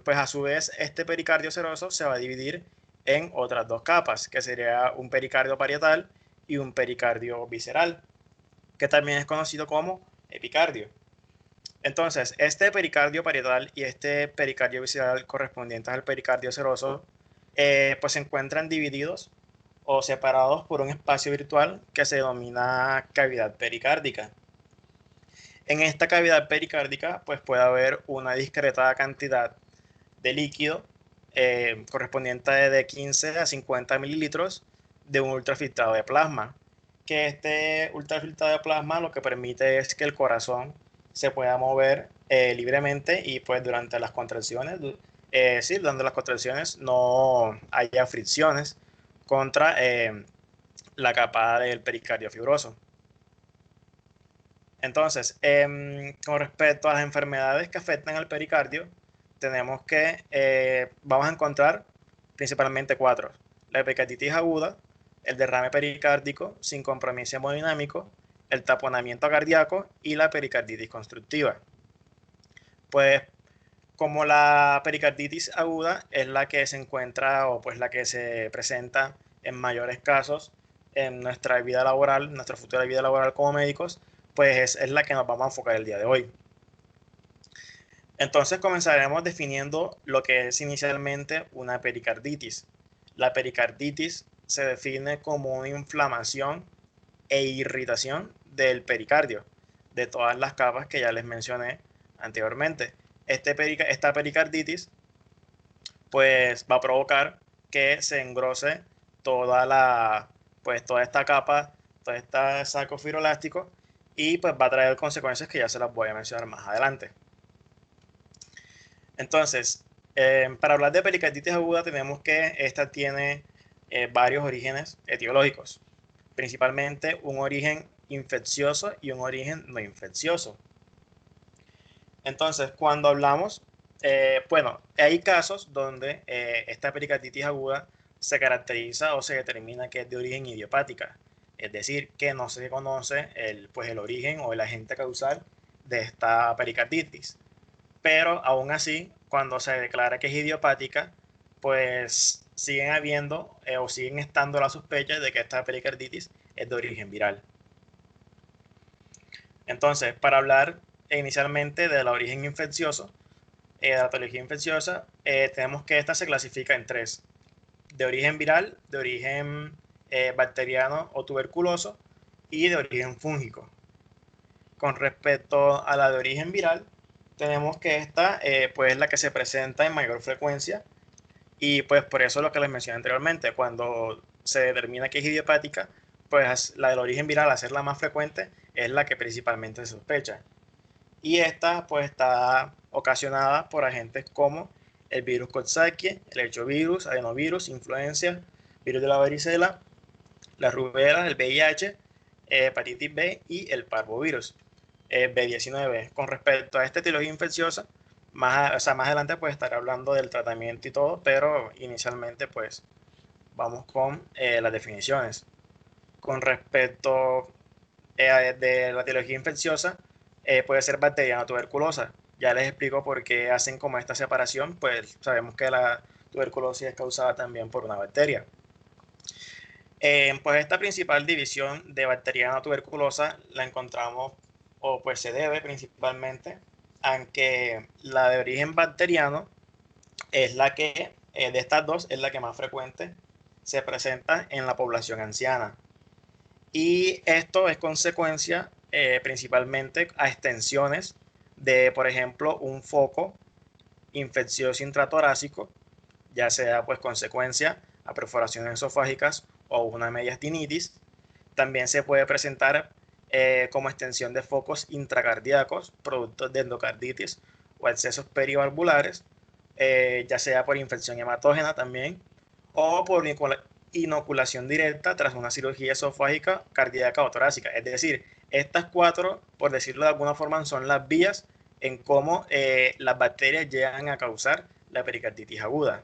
Pues a su vez este pericardio seroso se va a dividir en otras dos capas, que sería un pericardio parietal y un pericardio visceral, que también es conocido como epicardio. Entonces, este pericardio parietal y este pericardio visceral correspondientes al pericardio seroso, pues se encuentran divididos o separados por un espacio virtual que se denomina cavidad pericárdica. En esta cavidad pericárdica, pues puede haber una discreta cantidad de líquido correspondiente de 15 a 50 mililitros de un ultrafiltrado de plasma, que este ultrafiltrado de plasma lo que permite es que el corazón se pueda mover libremente y pues durante las contracciones, durante las contracciones no haya fricciones contra la capa del pericardio fibroso. Entonces, con respecto a las enfermedades que afectan al pericardio, tenemos que vamos a encontrar principalmente cuatro: la pericarditis aguda, el derrame pericárdico sin compromiso hemodinámico, el taponamiento cardíaco y la pericarditis constructiva. Pues como la pericarditis aguda es la que se encuentra o pues la que se presenta en mayores casos en nuestra vida laboral, nuestra futura vida laboral como médicos, pues es la que nos vamos a enfocar el día de hoy. Entonces comenzaremos definiendo lo que es inicialmente una pericarditis. La pericarditis se define como una inflamación e irritación del pericardio, de todas las capas que ya les mencioné anteriormente. Esta pericarditis pues va a provocar que se engrose toda esta capa, todo este saco fibroelástico, y pues va a traer consecuencias que ya se las voy a mencionar más adelante. Entonces, para hablar de pericarditis aguda tenemos que tiene varios orígenes etiológicos, principalmente un origen infeccioso y un origen no infeccioso. Entonces, cuando hablamos, bueno, hay casos donde esta pericarditis aguda se caracteriza o se determina que es de origen idiopática, es decir, que no se conoce pues el origen o el agente causal de esta pericarditis. Pero aún así, cuando se declara que es idiopática, pues siguen habiendo o siguen estando las sospechas de que esta pericarditis es de origen viral. Entonces, para hablar inicialmente del origen infeccioso, de la patología infecciosa, tenemos que esta se clasifica en tres: de origen viral, de origen bacteriano o tuberculoso y de origen fúngico. Con respecto a la de origen viral, tenemos que esta pues es la que se presenta en mayor frecuencia, y pues por eso lo que les mencioné anteriormente, cuando se determina que es idiopática, pues la del origen viral, al ser la más frecuente, es la que principalmente se sospecha. Y esta pues está ocasionada por agentes como el virus Coxsackie, el hechovirus, adenovirus, influenza, virus de la varicela, la rubela, el VIH, hepatitis B y el parvovirus, B19. Con respecto a esta etiología infecciosa, más adelante pues estaré hablando del tratamiento y todo, pero inicialmente pues vamos con las definiciones. Con respecto de la etiología infecciosa, puede ser bacteriana o tuberculosa. Ya les explico por qué hacen como esta separación, pues sabemos que la tuberculosis es causada también por una bacteria. Pues esta principal división de bacteriana o tuberculosa la encontramos, o pues se debe principalmente a que la de origen bacteriano es la que, de estas dos, es la que más frecuente se presenta en la población anciana. Y esto es consecuencia principalmente a extensiones de, por ejemplo, un foco infeccioso intratorácico, ya sea pues consecuencia a perforaciones esofágicas o una mediastinitis. También se puede presentar como extensión de focos intracardíacos, productos de endocarditis o excesos perivalvulares, ya sea por infección hematógena también, o por inoculación directa tras una cirugía esofágica, cardíaca o torácica. Es decir, estas cuatro, por decirlo de alguna forma, son las vías en cómo las bacterias llegan a causar la pericarditis aguda.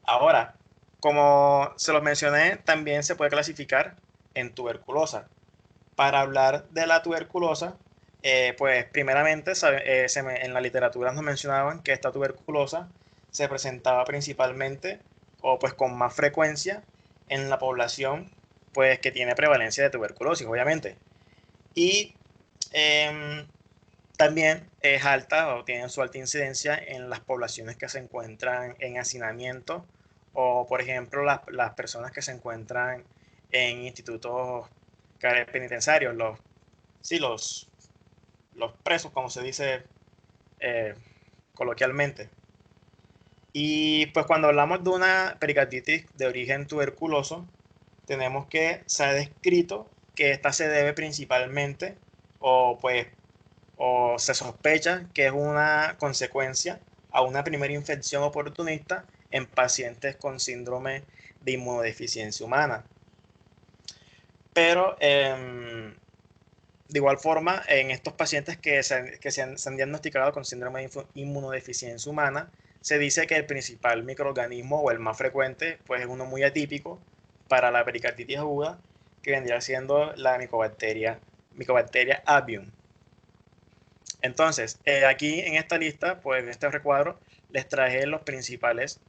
Ahora, como se los mencioné, también se puede clasificar en tuberculosa. Para hablar de la tuberculosa, pues primeramente en la literatura nos mencionaban que esta tuberculosa se presentaba principalmente o pues con más frecuencia en la población pues que tiene prevalencia de tuberculosis, obviamente. Y también es alta o tiene su alta incidencia en las poblaciones que se encuentran en hacinamiento, o por ejemplo las personas que se encuentran en institutos penitenciarios, los presos, como se dice coloquialmente. Y pues cuando hablamos de una pericarditis de origen tuberculoso, tenemos que se ha descrito que esta se debe principalmente o se sospecha que es una consecuencia a una primera infección oportunista en pacientes con síndrome de inmunodeficiencia humana. Pero de igual forma, en estos pacientes que se han diagnosticado con síndrome de inmunodeficiencia humana, se dice que el principal microorganismo o el más frecuente pues es uno muy atípico para la pericarditis aguda, que vendría siendo la Mycobacteria avium. Entonces, aquí en esta lista, pues en este recuadro, les traje los principales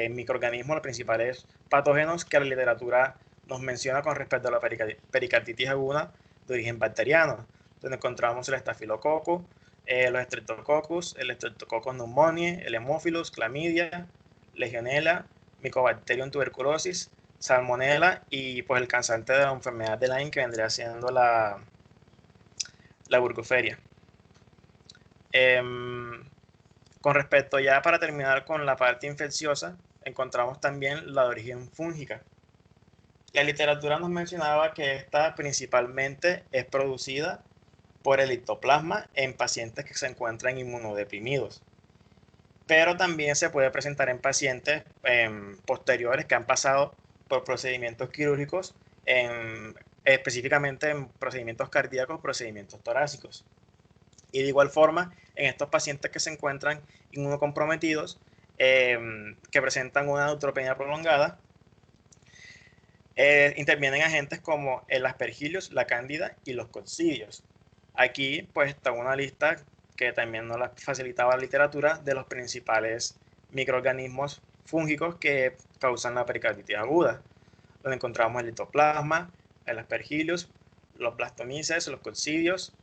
microorganismos, los principales patógenos que la literatura nos menciona con respecto a la pericarditis aguda de origen bacteriano, donde encontramos el estafilococcus, los streptococcus, el streptococcus pneumoniae, el Haemophilus, clamidia, legionella, Mycobacterium tuberculosis, salmonella y pues el causante de la enfermedad de Lyme, que vendría siendo la burgdorferi. Con respecto, ya para terminar con la parte infecciosa, encontramos también la de origen fúngica. La literatura nos mencionaba que esta principalmente es producida por el ectoplasma en pacientes que se encuentran inmunodeprimidos, pero también se puede presentar en pacientes posteriores que han pasado por procedimientos quirúrgicos específicamente en procedimientos cardíacos, procedimientos torácicos. Y de igual forma, en estos pacientes que se encuentran inmunocomprometidos, que presentan una neutropenia prolongada, intervienen agentes como el aspergillus, la cándida y los coccidios. Aquí pues está una lista que también nos la facilitaba la literatura de los principales microorganismos fúngicos que causan la pericarditis aguda, donde encontramos el litoplasma, el aspergillus, los blastomyces, los coccidios,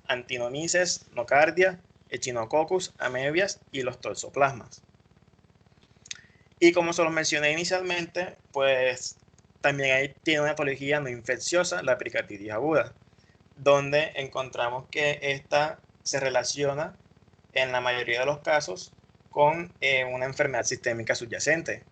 antinomyces, nocardia, echinococcus, amebias y los toxoplasmas. Y como se los mencioné inicialmente, pues también tiene una patología no infecciosa, la pericarditis aguda, donde encontramos que esta se relaciona en la mayoría de los casos con una enfermedad sistémica subyacente,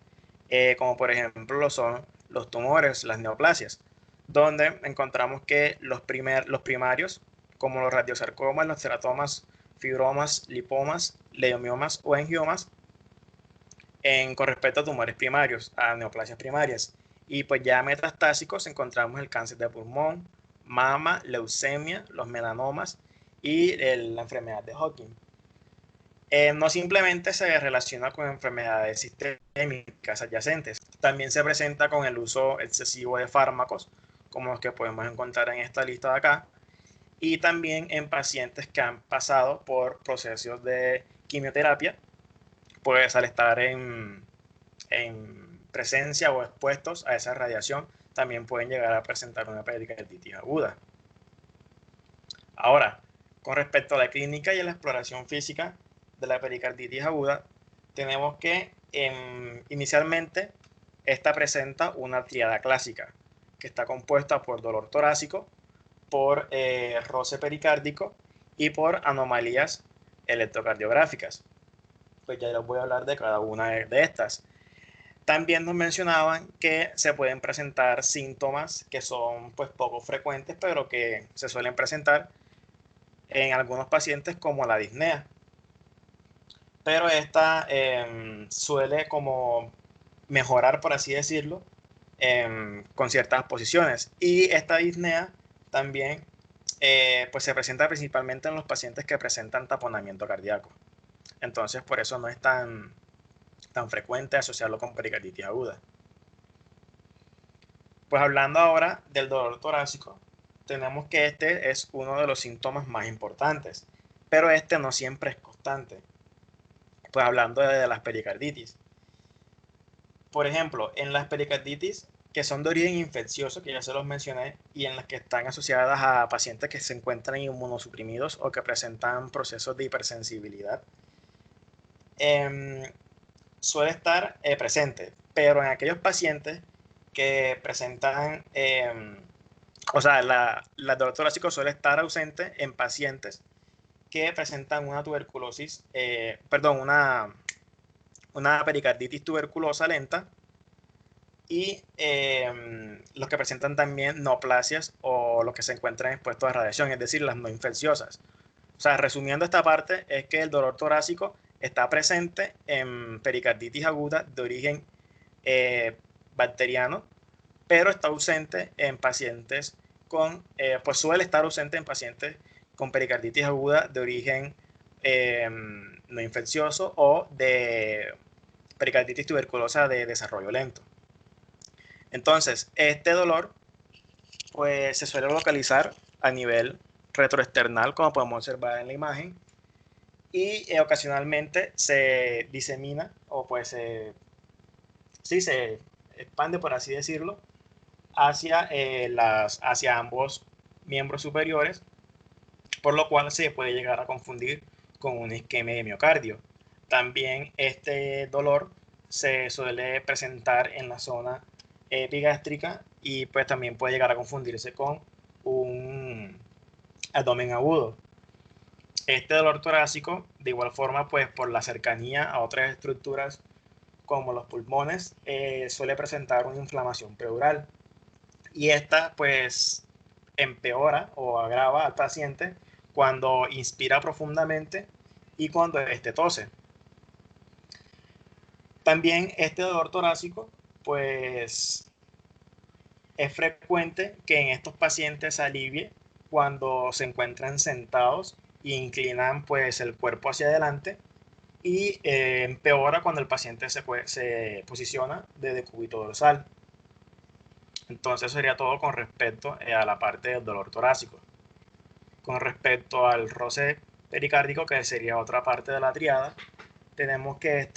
como por ejemplo lo son los tumores, las neoplasias, donde encontramos que los primarios, como los radiosarcomas, los teratomas, fibromas, lipomas, leiomiomas o angiomas, con respecto a tumores primarios, a neoplasias primarias. Y pues ya metastásicos encontramos el cáncer de pulmón, mama, leucemia, los melanomas y la enfermedad de Hodgkin. No simplemente se relaciona con enfermedades sistémicas adyacentes, también se presenta con el uso excesivo de fármacos, como los que podemos encontrar en esta lista de acá, y también en pacientes que han pasado por procesos de quimioterapia, pues al estar en presencia o expuestos a esa radiación, también pueden llegar a presentar una pericarditis aguda. Ahora, con respecto a la clínica y a la exploración física de la pericarditis aguda, tenemos que inicialmente esta presenta una tríada clásica, que está compuesta por dolor torácico, por roce pericárdico y por anomalías electrocardiográficas. Pues ya les voy a hablar de cada una de estas. También nos mencionaban que se pueden presentar síntomas que son pues poco frecuentes, pero que se suelen presentar en algunos pacientes como la disnea. Pero esta suele como mejorar, por así decirlo, con ciertas posiciones. Y esta disnea también pues se presenta principalmente en los pacientes que presentan taponamiento cardíaco. Entonces por eso no es tan frecuente asociarlo con pericarditis aguda. Pues hablando ahora del dolor torácico, tenemos que este es uno de los síntomas más importantes, pero este no siempre es constante. Pues hablando de las pericarditis. Por ejemplo, en las pericarditis que son de origen infeccioso, que ya se los mencioné, y en las que están asociadas a pacientes que se encuentran inmunosuprimidos o que presentan procesos de hipersensibilidad, suele estar presente, pero en aquellos pacientes que presentan, o sea, la dolor torácico suele estar ausente en pacientes que presentan una tuberculosis, una pericarditis tuberculosa lenta, y los que presentan también neoplasias o los que se encuentran expuestos a radiación, es decir, las no infecciosas. O sea, resumiendo esta parte, es que el dolor torácico está presente en pericarditis aguda de origen bacteriano, pero está ausente en pacientes con, pues suele estar ausente en pacientes con pericarditis aguda de origen no infeccioso o de pericarditis tuberculosa de desarrollo lento. Entonces, este dolor pues se suele localizar a nivel retroesternal, como podemos observar en la imagen, y ocasionalmente se disemina o pues se expande, por así decirlo, hacia ambos miembros superiores, por lo cual se puede llegar a confundir con una isquemia de miocardio. También este dolor se suele presentar en la zona epigástrica y pues también puede llegar a confundirse con un abdomen agudo. Este dolor torácico, de igual forma, pues por la cercanía a otras estructuras como los pulmones, suele presentar una inflamación pleural. Y esta pues empeora o agrava al paciente cuando inspira profundamente y cuando éste tose. También este dolor torácico pues es frecuente que en estos pacientes se alivie cuando se encuentran sentados e inclinan pues el cuerpo hacia adelante, y empeora cuando el paciente se posiciona de decúbito dorsal. Entonces sería todo con respecto a la parte del dolor torácico. Con respecto al roce pericárdico, que sería otra parte de la triada, tenemos que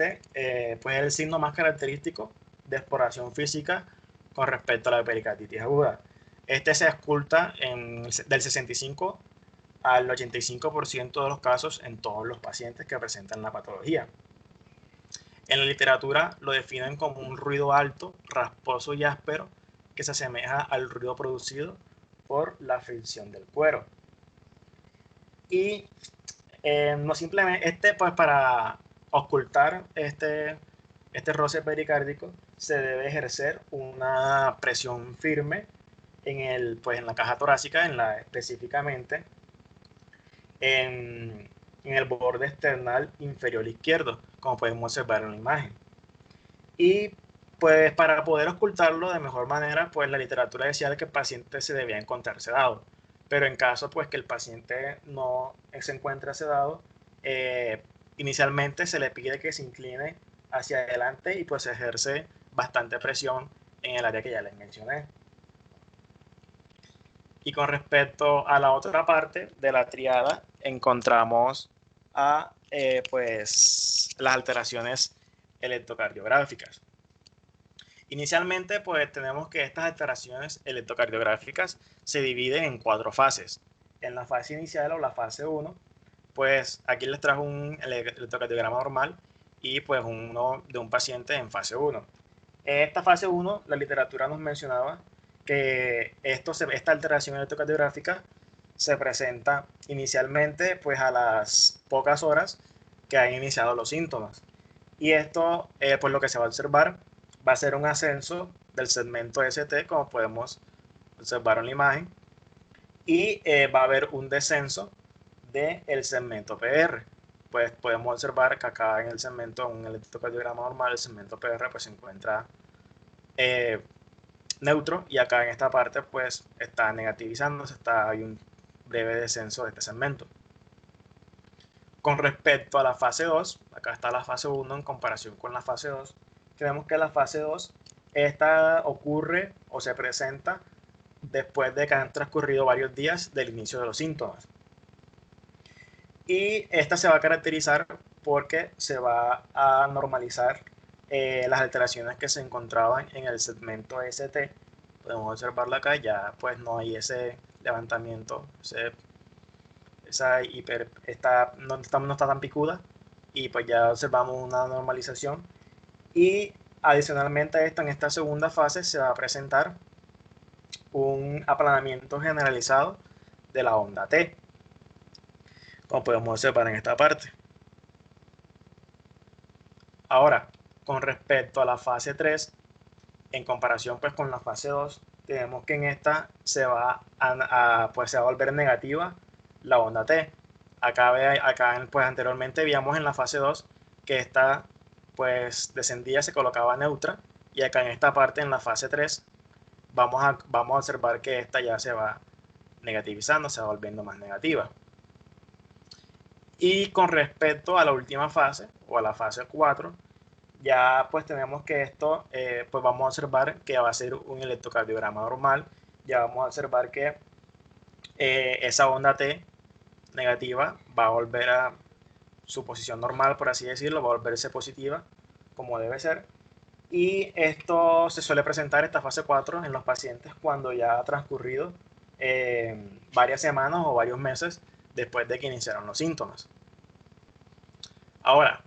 pues es el signo más característico de exploración física con respecto a la pericarditis aguda. Se ausculta del 65 al 85% de los casos en todos los pacientes que presentan la patología. En la literatura lo definen como un ruido alto, rasposo y áspero que se asemeja al ruido producido por la fricción del cuero. Y no simplemente, pues para ocultar este roce pericárdico se debe ejercer una presión firme pues en la caja torácica, específicamente en el borde external inferior izquierdo, como podemos observar en la imagen. Y pues para poder ocultarlo de mejor manera, pues la literatura decía que el paciente se debía encontrar sedado. Pero en caso pues que el paciente no se encuentre sedado, inicialmente se le pide que se incline hacia adelante y pues se ejerce bastante presión en el área que ya les mencioné. Y con respecto a la otra parte de la triada, encontramos pues las alteraciones electrocardiográficas. Inicialmente, pues tenemos que estas alteraciones electrocardiográficas se dividen en 4 fases. En la fase inicial o la fase 1, pues aquí les trajo un electrocardiograma normal y pues uno de un paciente en fase 1. En esta fase 1, la literatura nos mencionaba que esta alteración electrocardiográfica se presenta inicialmente pues a las pocas horas que han iniciado los síntomas. Y esto, pues lo que se va a observar va a ser un ascenso del segmento ST, como podemos observar en la imagen, y va a haber un descenso del segmento PR. Pues podemos observar que acá en el segmento, en un electrocardiograma normal, el segmento PR pues se encuentra neutro, y acá en esta parte pues está negativizándose, hay un breve descenso de este segmento. Con respecto a la fase 2, acá está la fase 1 en comparación con la fase 2, tenemos que la fase 2, esta ocurre o se presenta después de que han transcurrido varios días del inicio de los síntomas. Y esta se va a caracterizar porque se va a normalizar las alteraciones que se encontraban en el segmento ST. Podemos observarlo acá, ya pues no hay ese levantamiento, no está tan picuda, y pues ya observamos una normalización. Y adicionalmente a esto, en esta segunda fase se va a presentar un aplanamiento generalizado de la onda T, como podemos observar en esta parte. Ahora, con respecto a la fase 3, en comparación pues con la fase 2, tenemos que en esta se va a volver negativa la onda T. Acá pues anteriormente veíamos en la fase 2 que esta pues descendía, se colocaba neutra, y acá en esta parte, en la fase 3, vamos a observar que esta ya se va negativizando, se va volviendo más negativa. Y con respecto a la última fase, o a la fase 4, ya pues tenemos que esto, pues vamos a observar que va a ser un electrocardiograma normal. Ya vamos a observar que esa onda T negativa va a volver a su posición normal, por así decirlo, va a volverse positiva, como debe ser. Y esto se suele presentar, esta fase 4, en los pacientes cuando ya ha transcurrido varias semanas o varios meses después de que iniciaron los síntomas. Ahora,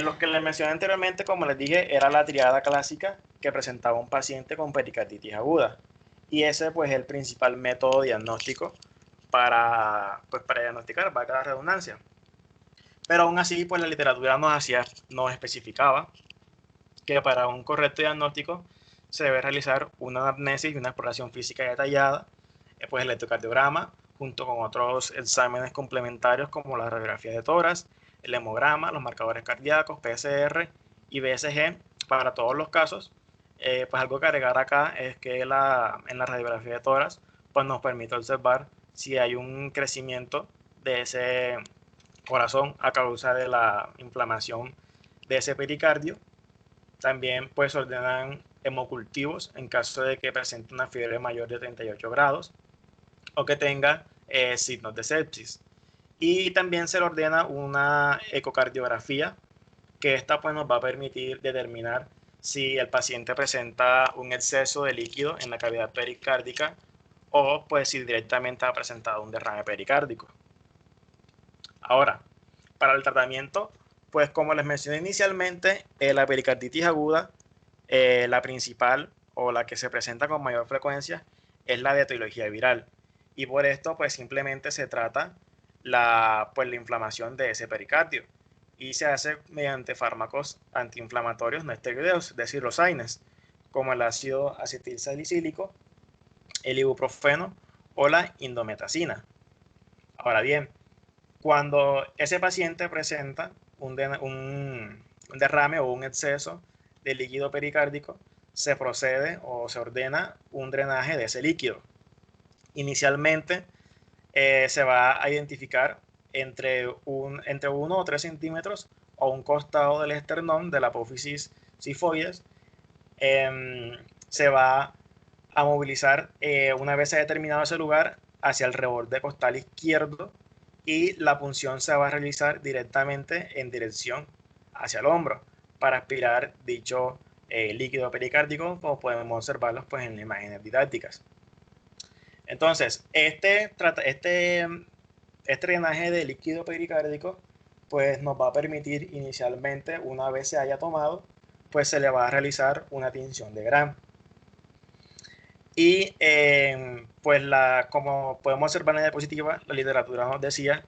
lo que les mencioné anteriormente, como les dije, era la triada clásica que presentaba un paciente con pericarditis aguda. Y ese pues es el principal método diagnóstico para diagnosticar, valga la redundancia. Pero aún así, pues la literatura nos especificaba que para un correcto diagnóstico se debe realizar una anamnesis y una exploración física detallada, pues el electrocardiograma, junto con otros exámenes complementarios como la radiografía de tórax, el hemograma, los marcadores cardíacos, PCR y BSG para todos los casos, Pues algo que agregar acá es que en la radiografía de tórax pues nos permite observar si hay un crecimiento de ese corazón a causa de la inflamación de ese pericardio. También pues ordenan hemocultivos en caso de que presente una fiebre mayor de 38 grados o que tenga signos de sepsis. Y también se le ordena una ecocardiografía, que esta pues nos va a permitir determinar si el paciente presenta un exceso de líquido en la cavidad pericárdica o pues si directamente ha presentado un derrame pericárdico. Ahora, para el tratamiento, pues como les mencioné inicialmente, la pericarditis aguda, la principal o la que se presenta con mayor frecuencia es la de etiología viral. Y por esto, pues simplemente se trata la inflamación de ese pericardio y se hace mediante fármacos antiinflamatorios no esteroideos, es decir, los AINES, como el ácido acetilsalicílico, el ibuprofeno o la indometacina. Ahora bien, cuando ese paciente presenta un derrame o un exceso de líquido pericárdico, se procede o se ordena un drenaje de ese líquido. Inicialmente se va a identificar entre 1 o 3 centímetros a un costado del esternón de la apófisis sifoides. Se va a movilizar una vez se ha determinado ese lugar hacia el reborde costal izquierdo y la punción se va a realizar directamente en dirección hacia el hombro para aspirar dicho líquido pericárdico, como podemos observarlos pues, en imágenes didácticas. Entonces, este drenaje de líquido pericárdico pues, nos va a permitir inicialmente, una vez se haya tomado, pues se le va a realizar una tinción de Gram. Y pues como podemos observar en la diapositiva, la literatura nos decía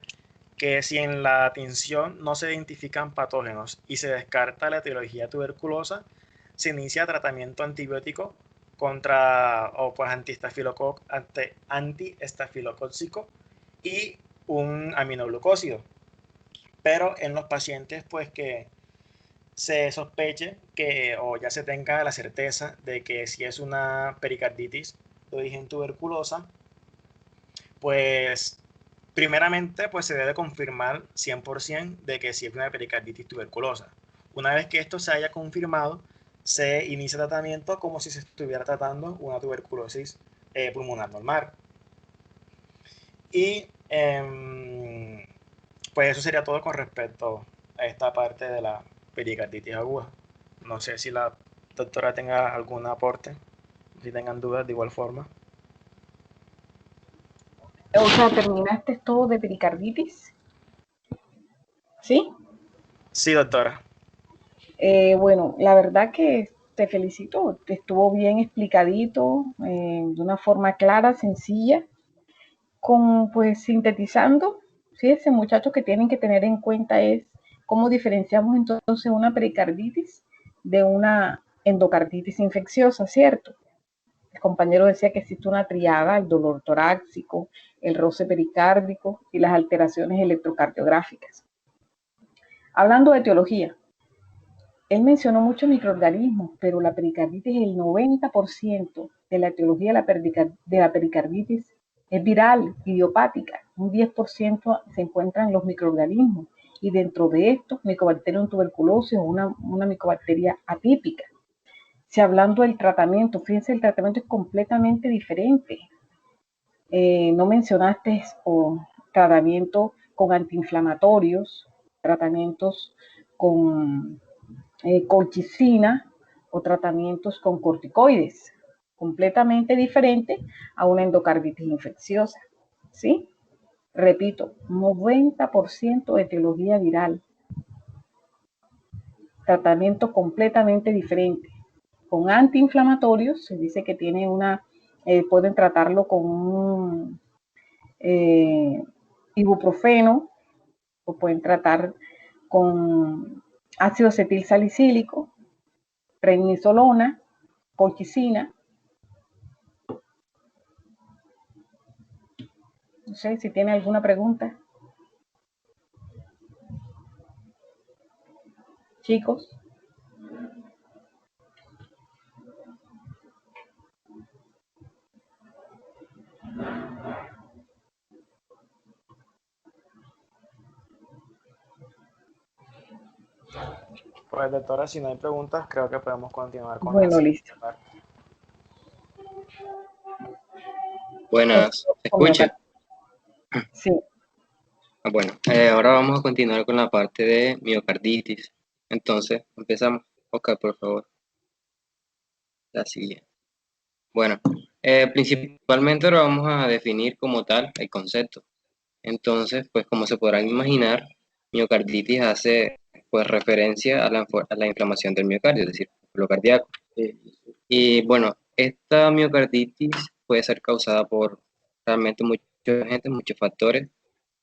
que si en la tinción no se identifican patógenos y se descarta la etiología tuberculosa, se inicia tratamiento antibiótico contra o pues antiestafilocócico y un aminoglucósido. Pero en los pacientes pues que se sospeche que o ya se tenga la certeza de que si es una pericarditis de origen tuberculosa, pues primeramente pues se debe confirmar 100% de que si es una pericarditis tuberculosa. Una vez que esto se haya confirmado, se inicia tratamiento como si se estuviera tratando una tuberculosis pulmonar normal. Y pues eso sería todo con respecto a esta parte de la pericarditis aguda. No sé si la doctora tenga algún aporte, si tengan dudas de igual forma. O sea, ¿terminaste todo de pericarditis? ¿Sí? Sí, doctora. Bueno, la verdad que te felicito, estuvo bien explicadito, de una forma clara, sencilla, pues sintetizando, ¿sí? Ese muchacho que tienen que tener en cuenta es cómo diferenciamos entonces una pericarditis de una endocarditis infecciosa, ¿cierto? El compañero decía que existe una triada, el dolor torácico, el roce pericárdico y las alteraciones electrocardiográficas. Hablando de etiología, él mencionó muchos microorganismos, pero la pericarditis, el 90% de la etiología de la pericarditis es viral, idiopática. Un 10% se encuentran los microorganismos y dentro de estos, Mycobacterium tuberculosis o una micobacteria atípica. Si hablando del tratamiento, fíjense, el tratamiento es completamente diferente. No mencionaste tratamiento con antiinflamatorios, tratamientos con colchicina o tratamientos con corticoides, completamente diferente a una endocarditis infecciosa, ¿sí? Repito, 90% de etiología viral, tratamiento completamente diferente. Con antiinflamatorios, se dice que tiene pueden tratarlo con un ibuprofeno o pueden tratar con ácido acetilsalicílico, prednisolona, colchicina. No sé si tiene alguna pregunta. Chicos. Pues doctora, si no hay preguntas, creo que podemos continuar con la Bueno, siguiente listo. parte. Buenas, ¿se Con escucha? Sí, Bueno, ahora vamos a continuar con la parte de miocarditis. Entonces, empezamos. Ok, por favor, la siguiente. Bueno, principalmente ahora vamos a definir como tal el concepto. Entonces, pues como se podrán imaginar, miocarditis hace pues referencia a la inflamación del miocardio, es decir, lo cardíaco. Y bueno, esta miocarditis puede ser causada por realmente mucha gente, muchos factores,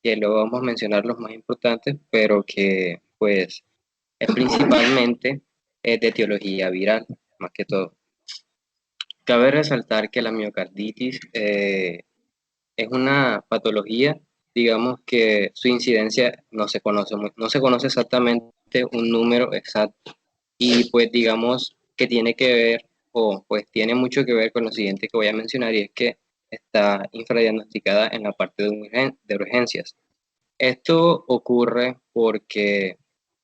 que luego vamos a mencionar los más importantes, pero que pues es principalmente de etiología viral, más que todo. Cabe resaltar que la miocarditis es una patología, digamos que su incidencia no se conoce, no se conoce exactamente un número exacto y pues digamos que tiene que ver o pues tiene mucho que ver con lo siguiente que voy a mencionar y es que está infradiagnosticada en la parte de urgencias. Esto ocurre porque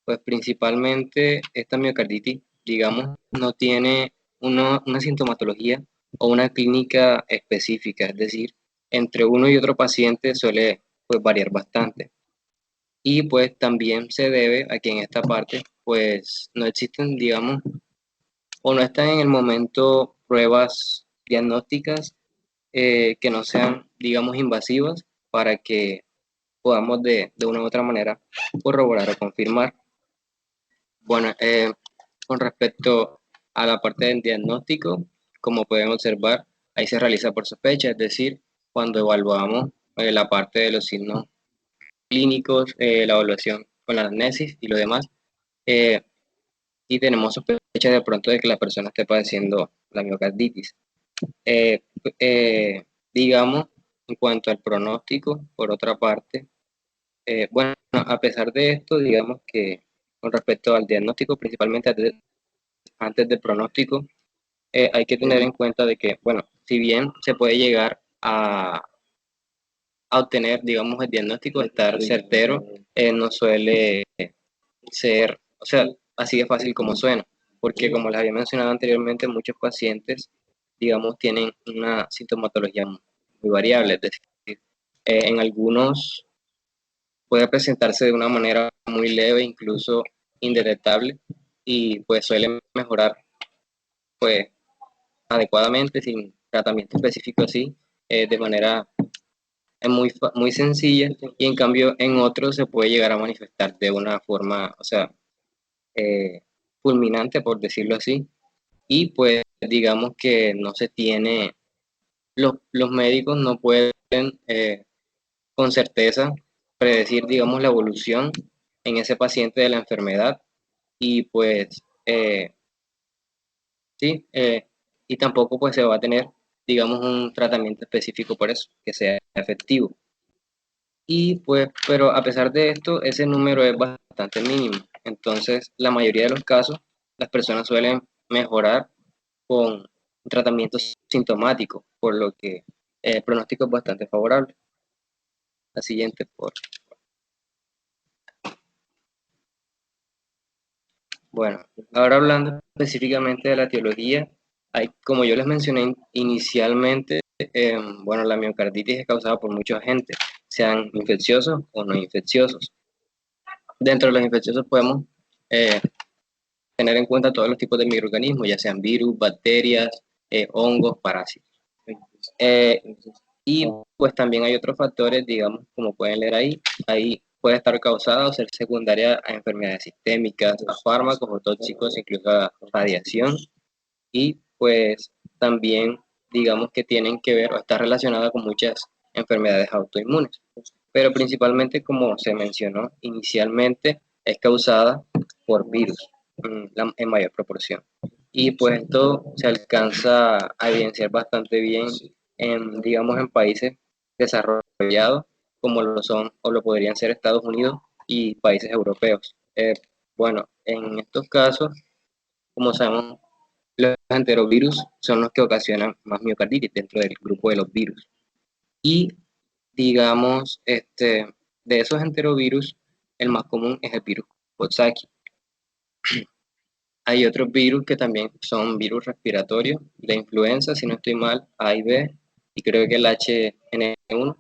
pues principalmente esta miocarditis, digamos, no tiene una sintomatología o una clínica específica, es decir, entre uno y otro paciente suele pues variar bastante. Y pues también se debe a que en esta parte pues no existen, digamos, o no están en el momento pruebas diagnósticas que no sean, digamos, invasivas para que podamos de una u otra manera corroborar o confirmar. Bueno, con respecto a la parte del diagnóstico, como pueden observar, ahí se realiza por sospecha, es decir, cuando evaluamos la parte de los signos clínicos, la evaluación con la anamnesis y lo demás, eh, y tenemos sospecha de pronto de que la persona esté padeciendo la miocarditis. Eh, digamos, en cuanto al pronóstico, por otra parte, bueno, a pesar de esto, digamos que con respecto al diagnóstico, principalmente antes del pronóstico, hay que tener en cuenta de que, bueno, si bien se puede llegar a obtener, digamos, el diagnóstico, estar certero, no suele ser, o sea, así de fácil como suena, porque como les había mencionado anteriormente, muchos pacientes, digamos, tienen una sintomatología muy variable, es decir, en algunos puede presentarse de una manera muy leve, incluso indetectable, y pues suele mejorar pues adecuadamente, sin tratamiento específico así, de manera muy sencilla, y en cambio en otros se puede llegar a manifestar de una forma, o sea, fulminante, por decirlo así, y pues digamos que no se tiene, los médicos no pueden con certeza predecir, digamos, la evolución en ese paciente de la enfermedad y pues sí, y tampoco pues se va a tener, digamos, un tratamiento específico por eso, que sea efectivo. Y pues, pero a pesar de esto, ese número es bastante mínimo. Entonces, la mayoría de los casos, las personas suelen mejorar con un tratamiento sintomático, por lo que el pronóstico es bastante favorable. La siguiente, por Bueno, ahora hablando específicamente de la etiología, hay, como yo les mencioné inicialmente, bueno, la miocarditis es causada por muchos agentes, sean infecciosos o no infecciosos. Dentro de los infecciosos podemos eh, tener en cuenta todos los tipos de microorganismos, ya sean virus, bacterias, hongos, parásitos. Eh, y pues también hay otros factores, digamos, como pueden leer ahí puede estar causada o ser secundaria a enfermedades sistémicas, a fármacos o tóxicos, incluso a radiación, y pues también digamos que tienen que ver o está relacionada con muchas enfermedades autoinmunes, pero principalmente como se mencionó inicialmente es causada por virus en mayor proporción. Y pues esto se alcanza a evidenciar bastante bien en, digamos, en países desarrollados como lo son o lo podrían ser Estados Unidos y países europeos. Bueno, en estos casos, como sabemos, los enterovirus son los que ocasionan más miocarditis dentro del grupo de los virus. Y digamos, de esos enterovirus, el más común es el virus Coxsackie. Hay otros virus que también son virus respiratorios, de influenza, si no estoy mal, A y B, y creo que el HN1,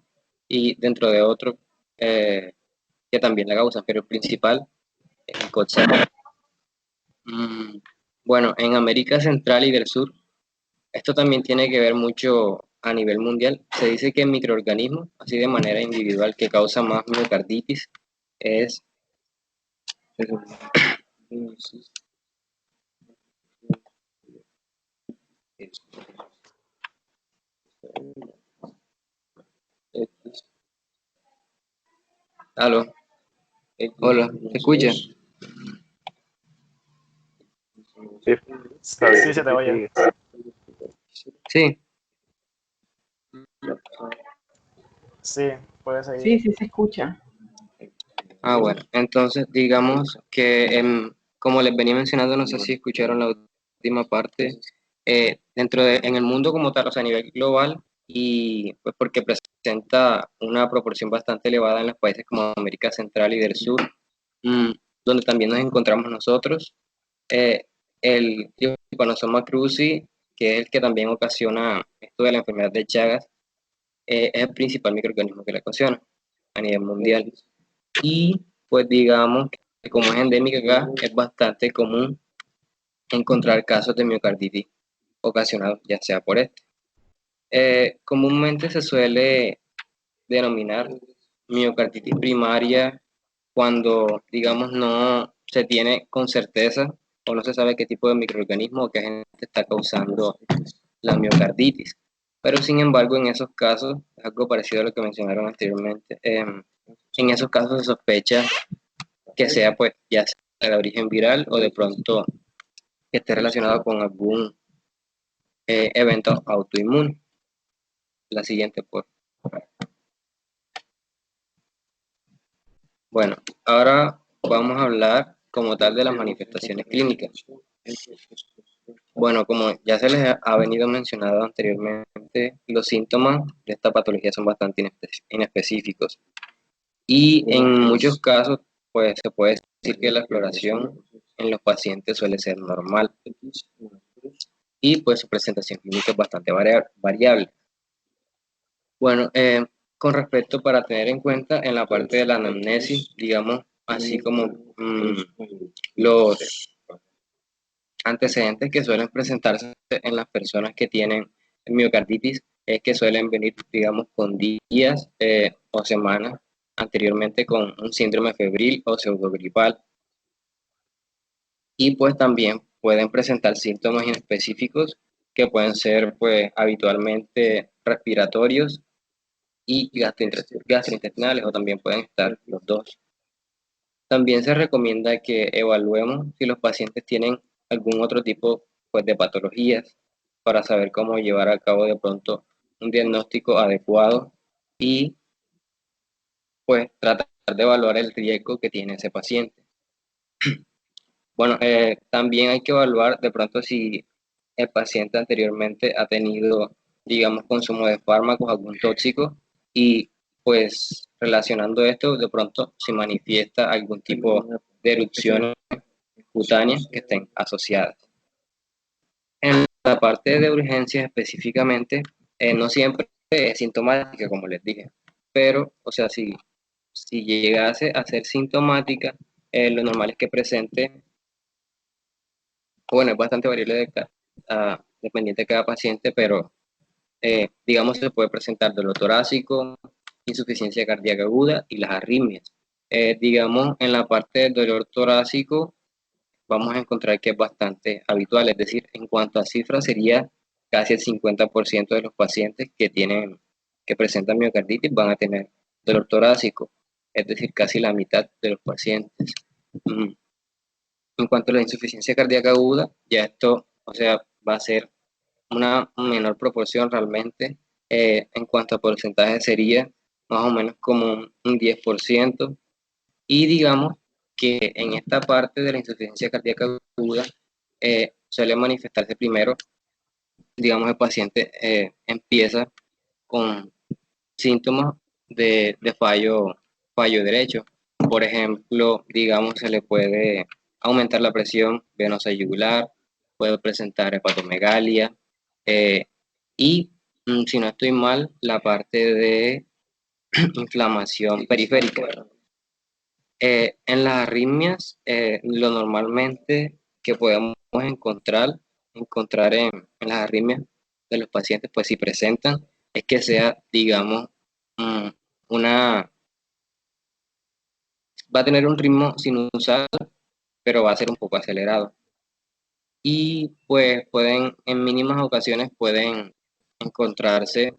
y dentro de otros que también la causan, pero el principal es el Coxsackie. Bueno, en América Central y del Sur, esto también tiene que ver mucho a nivel mundial. Se dice que el microorganismo, así de manera individual, que causa más miocarditis es Aló, hola, ¿te escuchas? Sí, está bien, Sí, se te oye. Sí. Sí, puedes seguir. Sí, sí se escucha. Bueno, entonces digamos que como les venía mencionando, no sé si escucharon la última parte, en el mundo como tal, o sea, a nivel global, y pues porque presenta una proporción bastante elevada en los países como América Central y del Sur, donde también nos encontramos nosotros, el Trypanosoma cruzi, que es el que también ocasiona esto de la enfermedad de Chagas, es el principal microorganismo que la ocasiona a nivel mundial. Y pues digamos que como es endémica acá, es bastante común encontrar casos de miocarditis ocasionados ya sea por este. Comúnmente se suele denominar miocarditis primaria cuando, digamos, no se tiene con certeza o no se sabe qué tipo de microorganismo o qué agente está causando la miocarditis. Pero sin embargo, en esos casos, es algo parecido a lo que mencionaron anteriormente, en esos casos se sospecha que sea pues ya sea de origen viral o de pronto que esté relacionado con algún evento autoinmune. La siguiente, pues. Bueno, ahora vamos a hablar como tal de las manifestaciones clínicas. Bueno, como ya se les ha venido mencionado anteriormente, los síntomas de esta patología son bastante inespecíficos y en muchos casos pues se puede decir que la exploración en los pacientes suele ser normal y pues su presentación clínica es bastante variable. Bueno, con respecto para tener en cuenta en la parte de la anamnesis, digamos, así como los antecedentes que suelen presentarse en las personas que tienen miocarditis, es que suelen venir, digamos, con días o semanas anteriormente con un síndrome febril o pseudogripal. Y pues también pueden presentar síntomas inespecíficos que pueden ser pues habitualmente respiratorios y gastrointestinales o también pueden estar los dos. También se recomienda que evaluemos si los pacientes tienen algún otro tipo pues, de patologías para saber cómo llevar a cabo de pronto un diagnóstico adecuado y pues tratar de evaluar el riesgo que tiene ese paciente. Bueno, también hay que evaluar de pronto si el paciente anteriormente ha tenido, digamos, consumo de fármacos, algún tóxico, y pues relacionando esto, de pronto se manifiesta algún tipo de erupciones cutáneas que estén asociadas. En la parte de urgencias específicamente, no siempre es sintomática, como les dije, pero, o sea, si llegase a ser sintomática, lo normal es que presente, bueno, es bastante variable dependiente de cada paciente, pero digamos se puede presentar dolor torácico, insuficiencia cardíaca aguda y las arritmias. Digamos, en la parte del dolor torácico vamos a encontrar que es bastante habitual, es decir, en cuanto a cifras sería casi el 50% de los pacientes que presentan miocarditis van a tener dolor torácico, es decir, casi la mitad de los pacientes. En cuanto a la insuficiencia cardíaca aguda, ya esto, o sea, va a ser una menor proporción realmente. En cuanto a porcentaje sería más o menos como un 10%. Y digamos que en esta parte de la insuficiencia cardíaca aguda suele manifestarse primero, digamos, el paciente empieza con síntomas de fallo derecho. Por ejemplo, digamos, se le puede aumentar la presión venosa yugular, puede presentar hepatomegalia, y si no estoy mal, la parte de inflamación periférica. En las arritmias, lo normalmente que podemos encontrar en las arritmias de los pacientes, pues si presentan, es que sea, digamos, va a tener un ritmo sinusal, pero va a ser un poco acelerado. Y pues en mínimas ocasiones pueden encontrarse,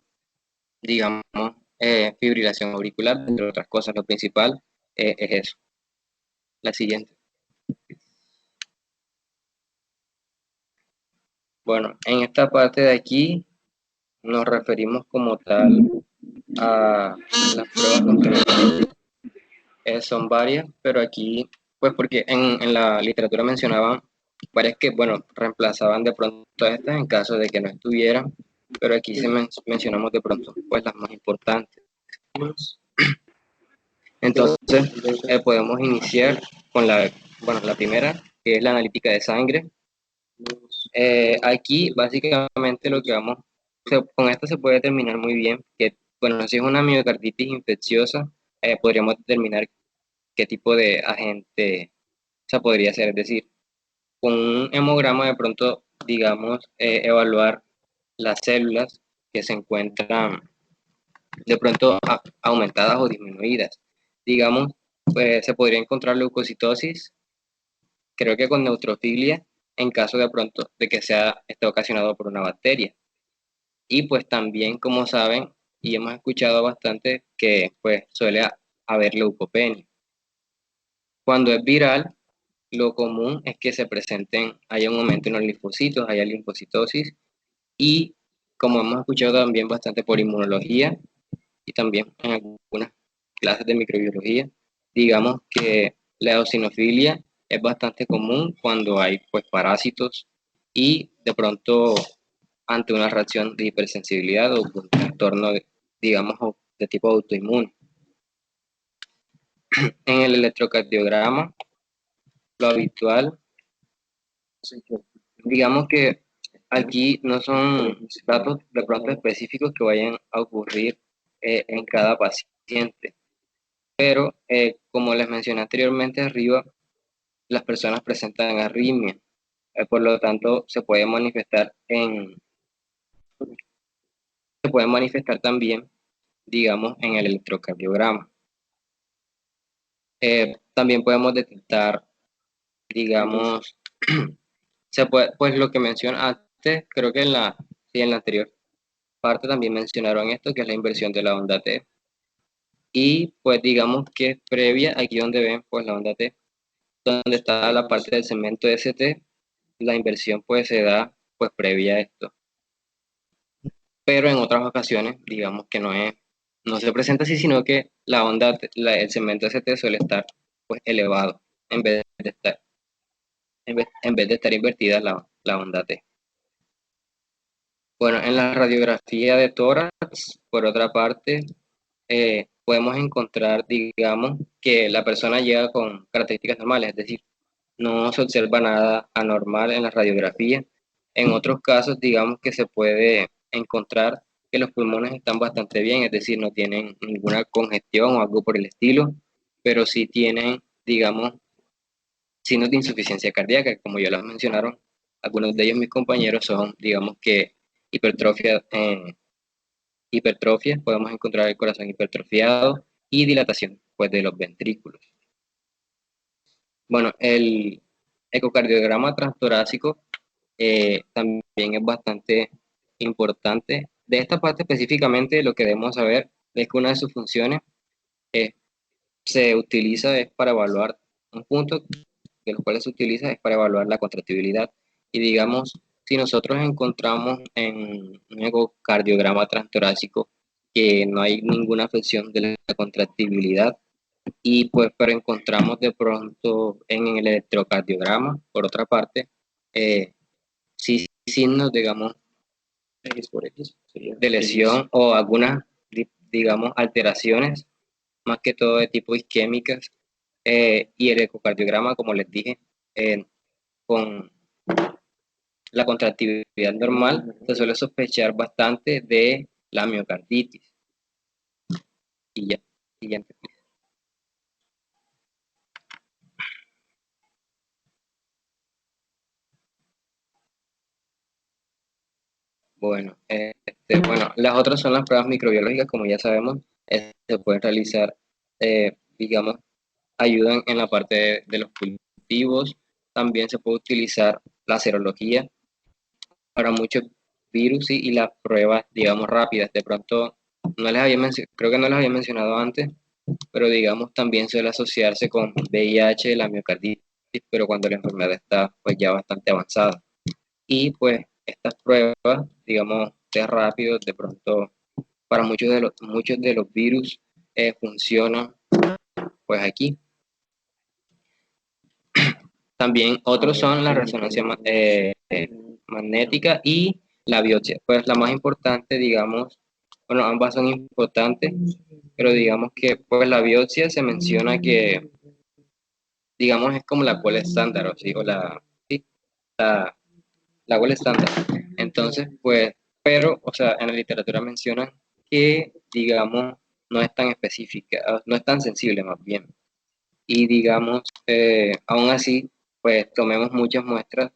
digamos, fibrilación auricular, entre otras cosas. Lo principal es eso. La siguiente. Bueno, en esta parte de aquí nos referimos como tal a las pruebas contemporáneas. Son varias, pero aquí, pues porque en la literatura mencionaban varias que, bueno, reemplazaban de pronto a estas en caso de que no estuvieran, pero aquí mencionamos de pronto, pues las más importantes. Entonces, podemos iniciar con la primera, que es la analítica de sangre. Aquí, básicamente, lo que con esto se puede determinar muy bien que, bueno, si es una miocarditis infecciosa, podríamos determinar qué tipo de agente podría ser. Es decir, con un hemograma de pronto, digamos, evaluar las células que se encuentran de pronto aumentadas o disminuidas. Digamos, pues se podría encontrar leucocitosis, creo que con neutrofilia, en caso de pronto de que esté ocasionado por una bacteria. Y pues también, como saben, y hemos escuchado bastante, que pues suele haber leucopenia. Cuando es viral, lo común es que haya un aumento en los linfocitos, haya linfocitosis, y como hemos escuchado también bastante por inmunología y también en algunas clases de microbiología, digamos que la eosinofilia es bastante común cuando hay pues parásitos y de pronto ante una reacción de hipersensibilidad o un trastorno, digamos, de tipo autoinmune. En el electrocardiograma, lo habitual, digamos que aquí no son datos de pronto específicos que vayan a ocurrir en cada paciente, pero como les mencioné anteriormente arriba, las personas presentan arritmia, por lo tanto se puede manifestar también, digamos, en el electrocardiograma. También podemos detectar, digamos, pues lo que mencioné antes, creo que en la anterior parte también mencionaron esto, que es la inversión de la onda T. Y pues digamos que es previa, aquí donde ven pues la onda T, donde está la parte del segmento ST, la inversión pues se da pues previa a esto. Pero en otras ocasiones, digamos que no se presenta así, sino que el segmento ST suele estar pues elevado en vez de estar invertida la onda T. Bueno, en la radiografía de tórax, por otra parte, podemos encontrar, digamos, que la persona llega con características normales, es decir, no se observa nada anormal en la radiografía. En otros casos, digamos que se puede encontrar que los pulmones están bastante bien, es decir, no tienen ninguna congestión o algo por el estilo, pero sí tienen, digamos, signos de insuficiencia cardíaca, como ya lo mencionaron, algunos de ellos mis compañeros son, digamos que hipertrofia, podemos encontrar el corazón hipertrofiado y dilatación pues, de los ventrículos. Bueno, el ecocardiograma transtorácico también es bastante importante. De esta parte específicamente lo que debemos saber es que una de sus funciones se utiliza es para evaluar un punto de los cuales se utiliza es para evaluar la contractibilidad. Y digamos, si nosotros encontramos en un ecocardiograma transtorácico que no hay ninguna afección de la contractibilidad, y pues pero encontramos de pronto en el electrocardiograma, por otra parte, sí signos, digamos, de lesión o algunas, digamos, alteraciones, más que todo de tipo isquémicas, y el ecocardiograma, como les dije, con la contractibilidad normal, se suele sospechar bastante de la miocarditis. Y ya, siguiente. Bueno, bueno, las otras son las pruebas microbiológicas, como ya sabemos, se pueden realizar, digamos, ayudan en la parte de los cultivos. También se puede utilizar la serología para muchos virus y las pruebas, digamos, rápidas. De pronto, creo que no les había mencionado antes, pero digamos, también suele asociarse con VIH, la miocarditis, pero cuando la enfermedad está pues ya bastante avanzada. Y pues estas pruebas, digamos, test rápidos, de pronto, para muchos de los virus funcionan pues aquí. También otros son la resonancia magnética y la biopsia. Pues la más importante, digamos, bueno, ambas son importantes, pero digamos que pues la biopsia se menciona que, digamos, es como la gold estándar, o sí, o sí, la gold estándar. Entonces, pues, pero, o sea, en la literatura mencionan que, digamos, no es tan específica, no es tan sensible más bien. Y digamos, aún así, pues tomemos muchas muestras,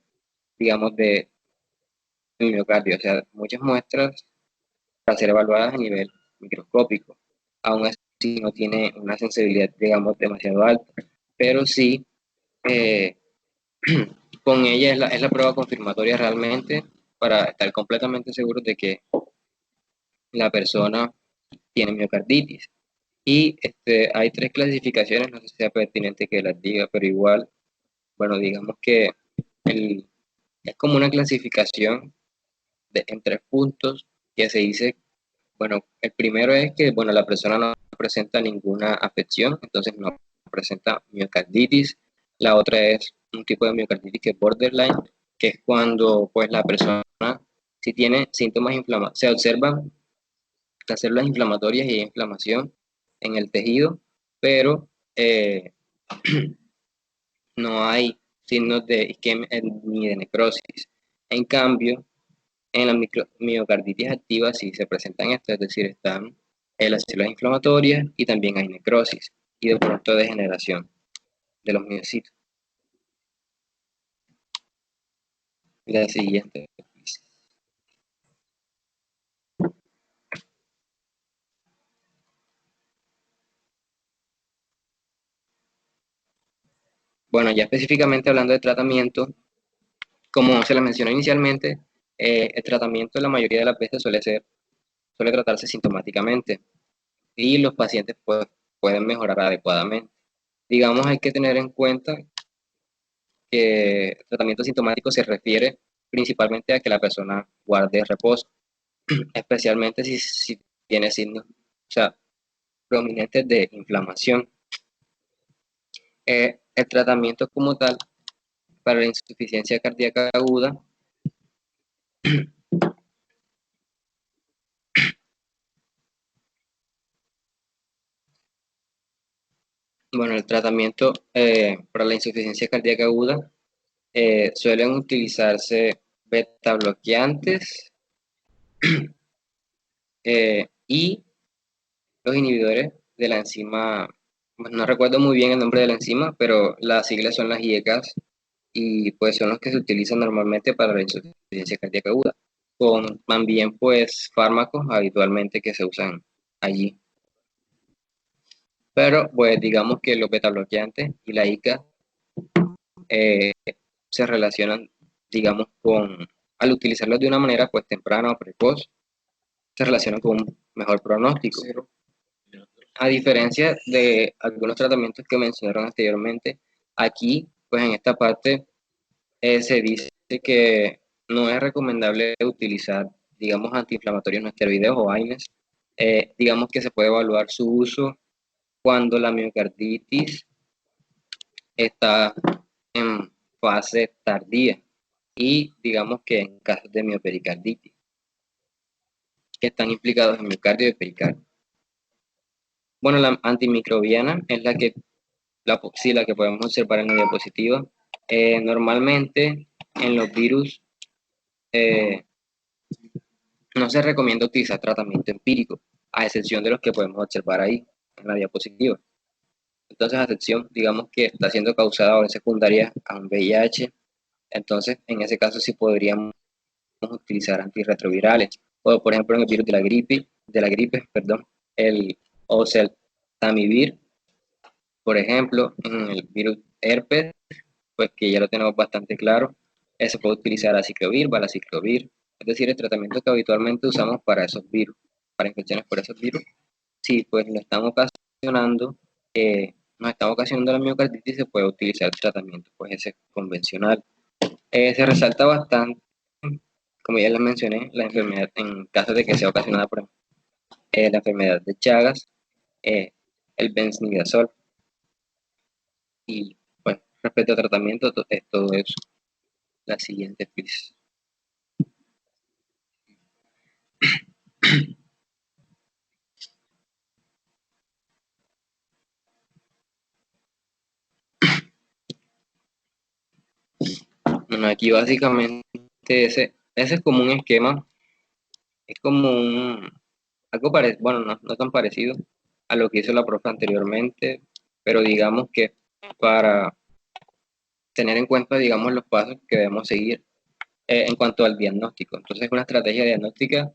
digamos, de miocardio, o sea, muchas muestras para ser evaluadas a nivel microscópico. Aún así no tiene una sensibilidad, digamos, demasiado alta, pero sí, con ella es la prueba confirmatoria realmente para estar completamente seguros de que la persona tiene miocarditis. Y hay 3 clasificaciones, no sé si sea pertinente que las diga, pero igual, bueno, digamos que es como una clasificación en 3 puntos que se dice, bueno, el primero es que, bueno, la persona no presenta ninguna afección, entonces no presenta miocarditis. La otra es un tipo de miocarditis que es borderline, que es cuando, pues, la persona si tiene síntomas inflamatorios, se observan las células inflamatorias y hay inflamación en el tejido, pero no hay signos de isquemia ni de necrosis. En cambio, en la miocarditis activa sí se presentan estas, es decir, están las células inflamatorias y también hay necrosis y de pronto degeneración de los miocitos. La siguiente. Bueno, ya específicamente hablando de tratamiento, como se les mencionó inicialmente, el tratamiento la mayoría de las veces suele tratarse sintomáticamente y los pacientes pues, pueden mejorar adecuadamente. Digamos, hay que tener en cuenta que el tratamiento sintomático se refiere principalmente a que la persona guarde reposo, especialmente si tiene signos, o sea, prominentes de inflamación. El tratamiento como tal para la insuficiencia cardíaca aguda bueno, el tratamiento para la insuficiencia cardíaca aguda suelen utilizarse beta bloqueantes y los inhibidores de la enzima, pues no recuerdo muy bien el nombre de la enzima, pero las siglas son las IECAS y pues son los que se utilizan normalmente para la insuficiencia cardíaca aguda, con también pues fármacos habitualmente que se usan allí. Pero pues digamos que los beta bloqueantes y la ICA se relacionan, digamos, al utilizarlos de una manera pues temprana o precoz, se relacionan con un mejor pronóstico. A diferencia de algunos tratamientos que mencionaron anteriormente, aquí, pues en esta parte, se dice que no es recomendable utilizar, digamos, antiinflamatorios no esteroideos o AINES. Digamos que se puede evaluar su uso cuando la miocarditis está en fase tardía y digamos que en casos de miopericarditis, que están implicados en miocardio y pericardio. Bueno, la antimicrobiana es la que podemos observar en la diapositiva, Normalmente en los virus no se recomienda utilizar tratamiento empírico, a excepción de los que podemos observar ahí en la diapositiva. Entonces, a excepción, digamos que está siendo causada o en secundaria a un VIH, entonces en ese caso sí podríamos utilizar antirretrovirales. O por ejemplo en el virus de la gripe, perdón, el oseltamivir, por ejemplo, en el virus herpes, pues que ya lo tenemos bastante claro, se puede utilizar aciclovir, valaciclovir, es decir, el tratamiento que habitualmente usamos para esos virus, para infecciones por esos virus. Si pues nos estamos ocasionando la miocarditis, se puede utilizar el tratamiento, pues ese convencional. Se resalta bastante, como ya les mencioné, la enfermedad, en caso de que sea ocasionada por la enfermedad de Chagas, el benzimidazol. Y bueno, respecto al tratamiento, es todo eso. La siguiente, please. Bueno, aquí básicamente ese es como un esquema, es como algo parecido, bueno, no tan parecido a lo que hizo la profe anteriormente, pero digamos que para tener en cuenta, digamos, los pasos que debemos seguir en cuanto al diagnóstico. Entonces, una estrategia diagnóstica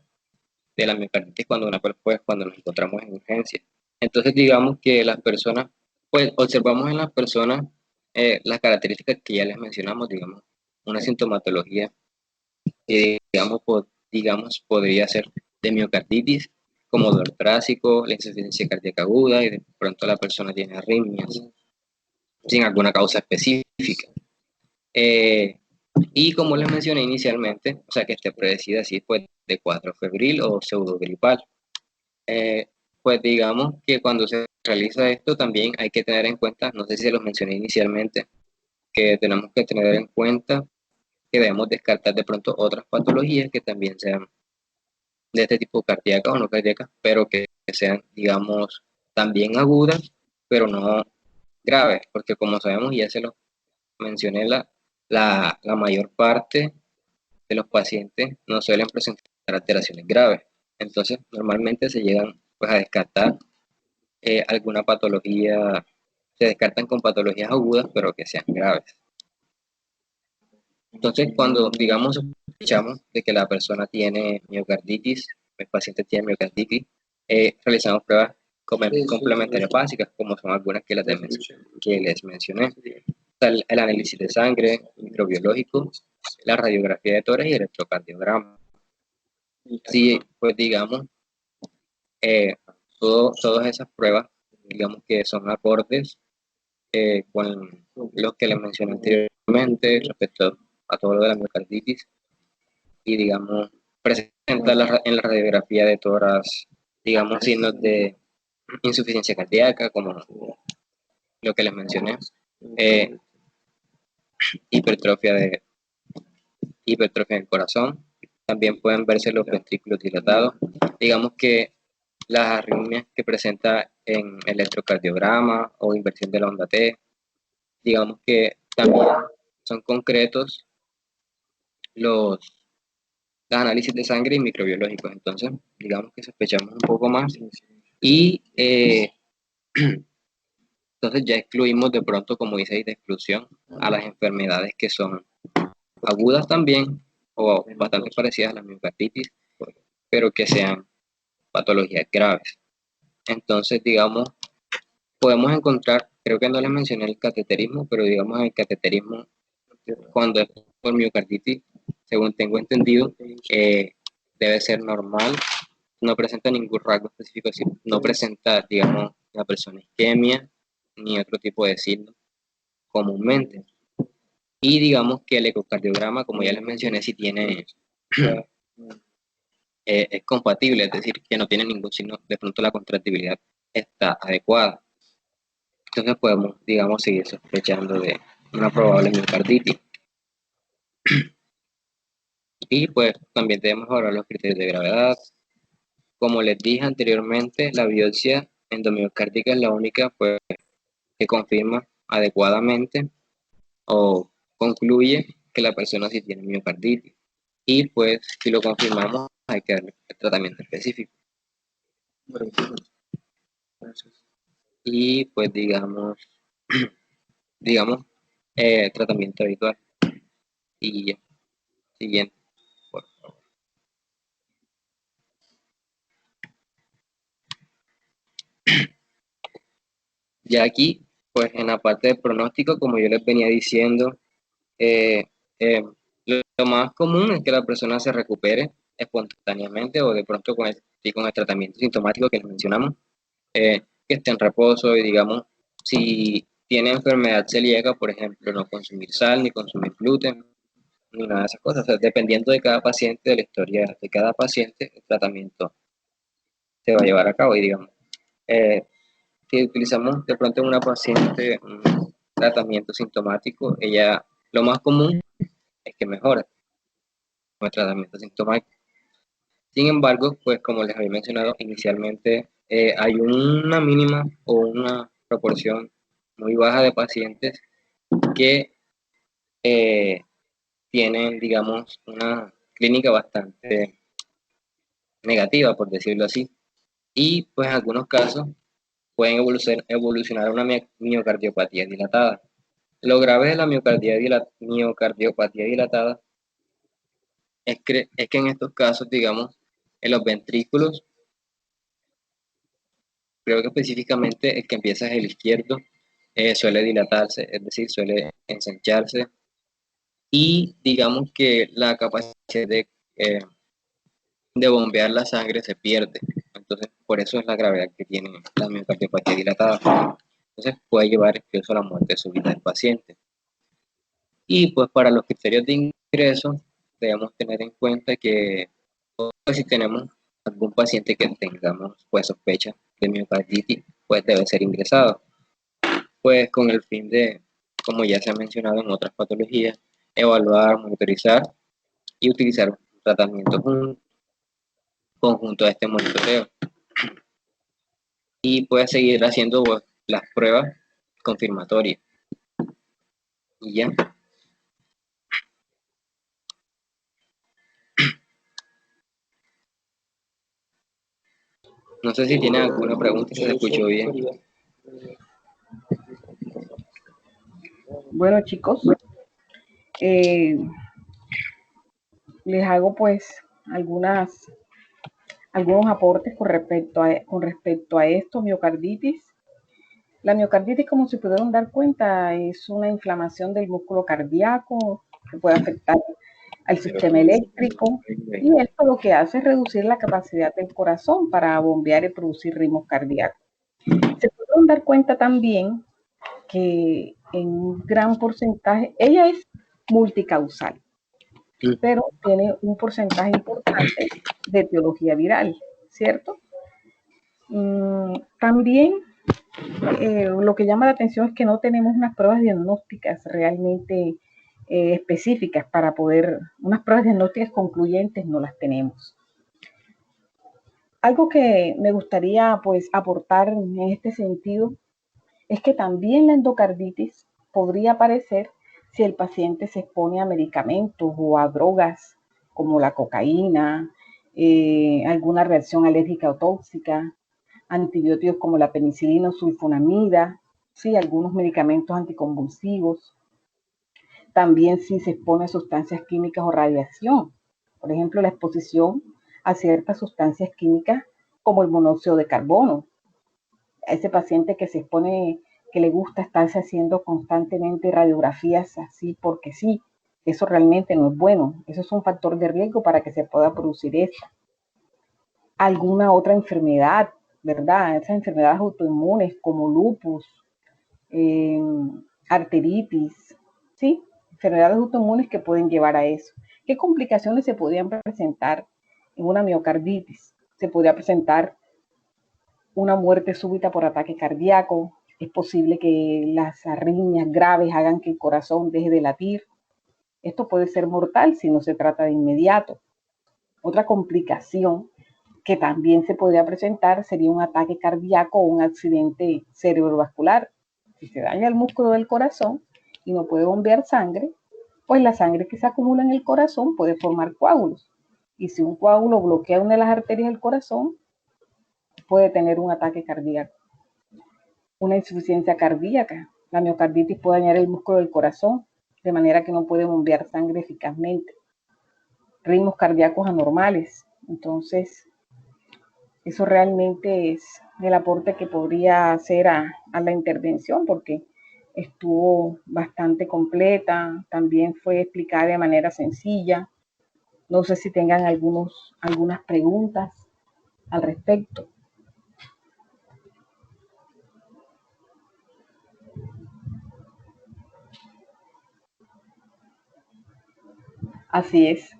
de la miocarditis cuando nos encontramos en urgencia. Entonces, digamos que las personas, pues observamos en las personas las características que ya les mencionamos, digamos, una sintomatología digamos, podría ser de miocarditis, como dolor torácico, la insuficiencia cardíaca aguda y de pronto la persona tiene arritmias sin alguna causa específica. Y como les mencioné inicialmente, o sea que esté predecida así pues de cuadro febril o pseudogripal. Pues digamos que cuando se realiza esto también hay que tener en cuenta, no sé si se los mencioné inicialmente, que tenemos que tener en cuenta que debemos descartar de pronto otras patologías que también sean de este tipo cardíaca o no cardíaca, pero que sean, digamos, también agudas, pero no graves, porque como sabemos, ya se lo mencioné, la mayor parte de los pacientes no suelen presentar alteraciones graves. Entonces, normalmente se llegan pues, a descartar alguna patología, se descartan con patologías agudas, pero que sean graves. Entonces, cuando, digamos, sospechamos de que la persona tiene miocarditis, el paciente tiene miocarditis, realizamos pruebas complementarias básicas, como son algunas que les mencioné. El análisis de sangre, microbiológico, la radiografía de tórax y el electrocardiograma. Sí, pues digamos, todas esas pruebas, digamos que son acordes con los que les mencioné anteriormente respecto a todo lo de la miocarditis y digamos presenta en la radiografía de tórax, digamos, signos de insuficiencia cardíaca, como lo que les mencioné, hipertrofia del corazón. También pueden verse los ventrículos dilatados. Digamos que las arritmias que presenta en electrocardiograma o inversión de la onda T, digamos que también son concretos los análisis de sangre y microbiológicos. Entonces, digamos que sospechamos un poco más y entonces ya excluimos de pronto, como dice ahí, de exclusión a las enfermedades que son agudas también o bastante parecidas a la miocarditis, pero que sean patologías graves. Entonces, digamos, podemos encontrar, creo que no les mencioné el cateterismo, pero digamos el cateterismo cuando es por miocarditis, según tengo entendido, debe ser normal, no presenta ningún rasgo específico, no presenta, digamos, la persona isquemia ni otro tipo de signo comúnmente. Y digamos que el ecocardiograma, como ya les mencioné, si tiene es compatible, es decir, que no tiene ningún signo, de pronto la contractibilidad está adecuada. Entonces podemos, digamos, seguir sospechando de una probable miocarditis. Y pues también debemos mejorar los criterios de gravedad. Como les dije anteriormente, la biopsia endomiocárdica es la única pues, que confirma adecuadamente o concluye que la persona sí tiene miocarditis. Y pues, si lo confirmamos, hay que darle el tratamiento específico. Y pues, digamos, tratamiento habitual. Y ya, siguiente, por favor. Ya aquí, pues en la parte del pronóstico, como yo les venía diciendo, eh, lo más común es que la persona se recupere espontáneamente o de pronto con el tratamiento sintomático que les mencionamos, que esté en reposo y digamos, si tiene enfermedad celíaca, por ejemplo, no consumir sal, ni consumir gluten, ni nada de esas cosas. O sea, dependiendo de cada paciente, de la historia de cada paciente, el tratamiento se va a llevar a cabo. Y digamos, si utilizamos de pronto en una paciente un tratamiento sintomático, lo más común es que mejore con el tratamiento sintomático. Sin embargo, pues como les había mencionado inicialmente, hay una mínima o una proporción muy baja de pacientes que tienen, digamos, una clínica bastante negativa, por decirlo así, y pues en algunos casos pueden evolucionar a una miocardiopatía dilatada. Lo grave de la miocardiopatía dilatada es que en estos casos, digamos, en los ventrículos, creo que específicamente el que empieza es el izquierdo, suele dilatarse, es decir, suele ensancharse, y digamos que la capacidad de bombear la sangre se pierde. Entonces, por eso es la gravedad que tiene la miocardiopatía dilatada. Entonces, puede llevar incluso a la muerte súbita del paciente. Y pues para los criterios de ingreso, debemos tener en cuenta que pues, si tenemos algún paciente que tengamos pues sospecha de miocarditis, pues debe ser ingresado. Pues con el fin de, como ya se ha mencionado en otras patologías, evaluar, monitorizar y utilizar un tratamiento conjunto a este monitoreo. Y puede seguir haciendo pues, las pruebas confirmatorias. Y ya. No sé si tienen alguna pregunta, si se escuchó bien. Bueno, chicos, les hago pues algunos aportes con respecto a esto, miocarditis. La miocarditis, como se pudieron dar cuenta, es una inflamación del músculo cardíaco que puede afectar al sistema eléctrico, y esto lo que hace es reducir la capacidad del corazón para bombear y producir ritmos cardíacos. Se pudieron dar cuenta también que en un gran porcentaje, ella es multicausal, pero tiene un porcentaje importante de etiología viral, ¿cierto? También lo que llama la atención es que no tenemos unas pruebas diagnósticas realmente específicas para poder, unas pruebas diagnósticas concluyentes no las tenemos. Algo que me gustaría pues aportar en este sentido es que también la endocarditis podría aparecer si el paciente se expone a medicamentos o a drogas como la cocaína, alguna reacción alérgica o tóxica, antibióticos como la penicilina o sulfonamida, sí, algunos medicamentos anticonvulsivos. También si se expone a sustancias químicas o radiación, por ejemplo, la exposición a ciertas sustancias químicas como el monóxido de carbono. A ese paciente que se expone, que le gusta estarse haciendo constantemente radiografías así porque sí, eso realmente no es bueno. Eso es un factor de riesgo para que se pueda producir esta. Alguna otra enfermedad, ¿verdad? Esas enfermedades autoinmunes como lupus, arteritis, ¿sí? Enfermedades autoinmunes que pueden llevar a eso. ¿Qué complicaciones se podrían presentar en una miocarditis? Se podría presentar una muerte súbita por ataque cardíaco. Es posible que las arritmias graves hagan que el corazón deje de latir. Esto puede ser mortal si no se trata de inmediato. Otra complicación que también se podría presentar sería un ataque cardíaco o un accidente cerebrovascular. Si se daña el músculo del corazón y no puede bombear sangre, pues la sangre que se acumula en el corazón puede formar coágulos. Y si un coágulo bloquea una de las arterias del corazón, puede tener un ataque cardíaco. Una insuficiencia cardíaca. La miocarditis puede dañar el músculo del corazón, de manera que no puede bombear sangre eficazmente. Ritmos cardíacos anormales. Entonces, eso realmente es el aporte que podría hacer a la intervención, porque estuvo bastante completa, también fue explicada de manera sencilla. No sé si tengan algunas preguntas al respecto. Así es.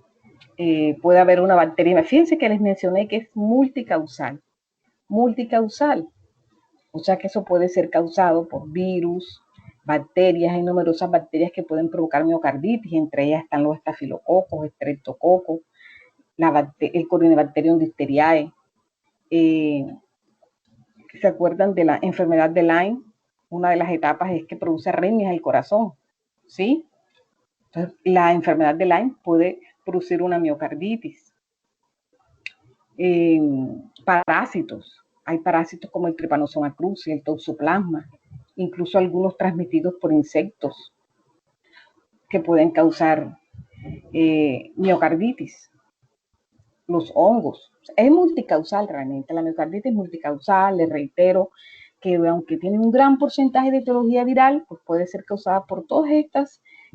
Puede haber una bacteria. Fíjense que les mencioné que es multicausal. Multicausal. O sea que eso puede ser causado por virus, bacterias. Hay numerosas bacterias que pueden provocar miocarditis. Entre ellas están los estafilococos, estreptococos, el Corynebacterium difteriae. ¿Se acuerdan de la enfermedad de Lyme? Una de las etapas es que produce arritmias al corazón. ¿Sí? Entonces, la enfermedad de Lyme puede producir una miocarditis. Parásitos. Hay parásitos como el Trypanosoma cruzi, el Toxoplasma, incluso algunos transmitidos por insectos que pueden causar miocarditis. Los hongos. Es multicausal realmente. La miocarditis es multicausal. Les reitero que aunque tiene un gran porcentaje de etiología viral, pues puede ser causada por todas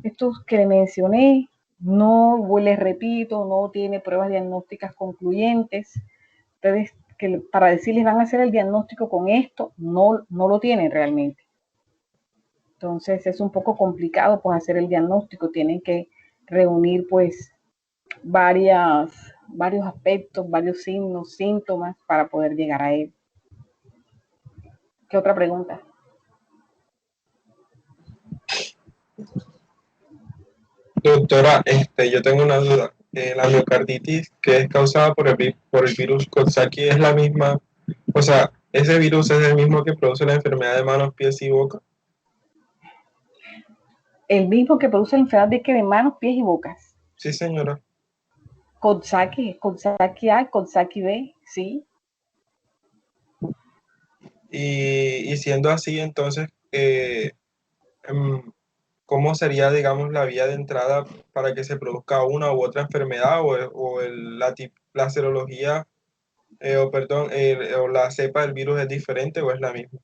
estos que le mencioné. No, les repito, no tiene pruebas diagnósticas concluyentes. Ustedes que para decirles van a hacer el diagnóstico con esto, no lo tienen realmente. Entonces es un poco complicado pues hacer el diagnóstico. Tienen que reunir pues varios aspectos, varios signos, síntomas para poder llegar a él. ¿Qué otra pregunta? Doctora, yo tengo una duda. La miocarditis que es causada por el virus Coxsackie es la misma, o sea, ese virus es el mismo que produce la enfermedad de manos, pies y boca. El mismo que produce la enfermedad de manos, pies y bocas. Sí, señora. Coxsackie A, Coxsackie B, sí. Y siendo así, entonces, ¿cómo sería, digamos, la vía de entrada para que se produzca una u otra enfermedad la serología, o la cepa del virus es diferente o es la misma?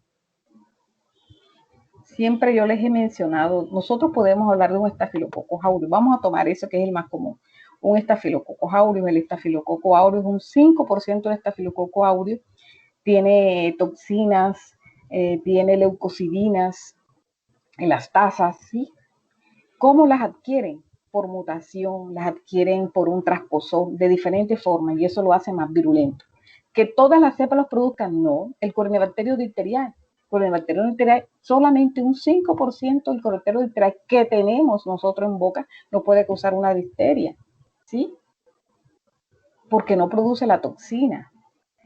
Siempre yo les he mencionado, nosotros podemos hablar de un Staphylococcus aureus. Vamos a tomar eso que es el más común. Un Staphylococcus aureus, el Staphylococcus aureus, un 5% de Staphylococcus aureus tiene toxinas, tiene leucocidinas en las tasas, ¿sí? ¿Cómo las adquieren? Por mutación, las adquieren por un transposón de diferentes formas y eso lo hace más virulento. ¿Que todas las cepas los produzcan? No. El Corynebacterium difteriae. Corynebacterium difteriae, solamente un 5% del Corynebacterium difteriae que tenemos nosotros en boca no puede causar una difteria, ¿sí? Porque no produce la toxina.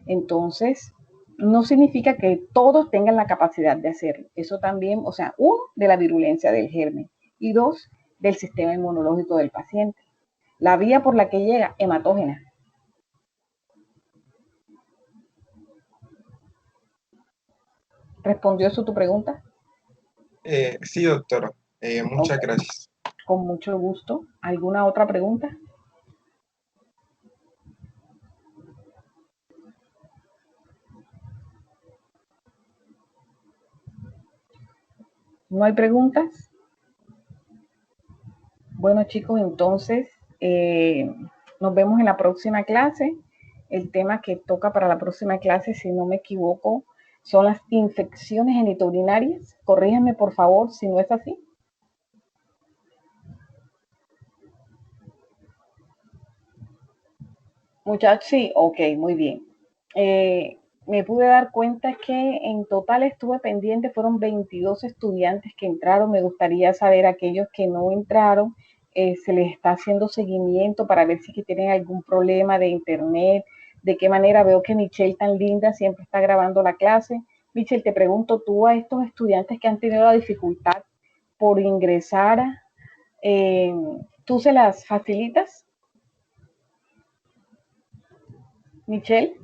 Entonces, no significa que todos tengan la capacidad de hacerlo. Eso también, o sea, uno, de la virulencia del germen y dos, del sistema inmunológico del paciente. La vía por la que llega, hematógena. ¿Respondió eso tu pregunta? Sí, doctora. Muchas gracias. Con mucho gusto. ¿Alguna otra pregunta? ¿No hay preguntas? Bueno, chicos, entonces nos vemos en la próxima clase. El tema que toca para la próxima clase, si no me equivoco, son las infecciones genitourinarias. Corríjanme, por favor, si no es así. Muchachos, sí, ok, muy bien. Me pude dar cuenta que en total estuve pendiente, fueron 22 estudiantes que entraron. Me gustaría saber aquellos que no entraron, se les está haciendo seguimiento para ver si tienen algún problema de internet, de qué manera. Veo que Michelle, tan linda, siempre está grabando la clase. Michelle, te pregunto, tú a estos estudiantes que han tenido la dificultad por ingresar ¿Tú se las facilitas, Michelle?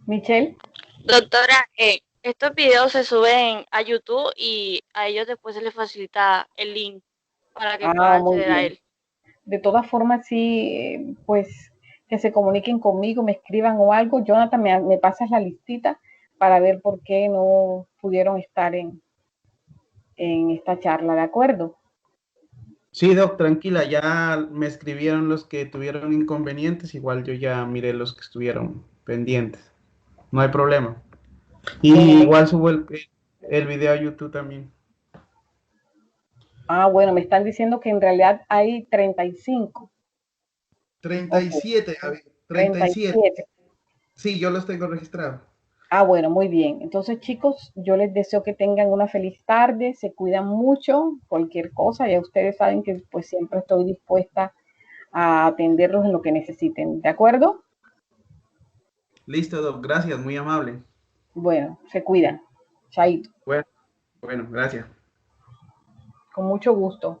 Michelle. Doctora, estos videos se suben a YouTube y a ellos después se les facilita el link para que puedan Muy acceder a bien. él. De todas formas, sí, pues que se comuniquen conmigo, me escriban o algo. Jonathan, me pasas la listita para ver por qué no pudieron estar en esta charla, ¿de acuerdo? Sí, Doc, tranquila, ya me escribieron los que tuvieron inconvenientes, igual yo ya miré los que estuvieron pendientes. No hay problema. Y igual subo el video a YouTube también. Bueno, me están diciendo que en realidad hay 35. 37, Okay. 37. Sí, yo los tengo registrados. Bueno, muy bien. Entonces, chicos, yo les deseo que tengan una feliz tarde, se cuidan mucho, cualquier cosa, ya ustedes saben que pues siempre estoy dispuesta a atenderlos en lo que necesiten, ¿de acuerdo? Listo, Doc, gracias, muy amable. Bueno, se cuidan. Chaito. Bueno, gracias. Con mucho gusto.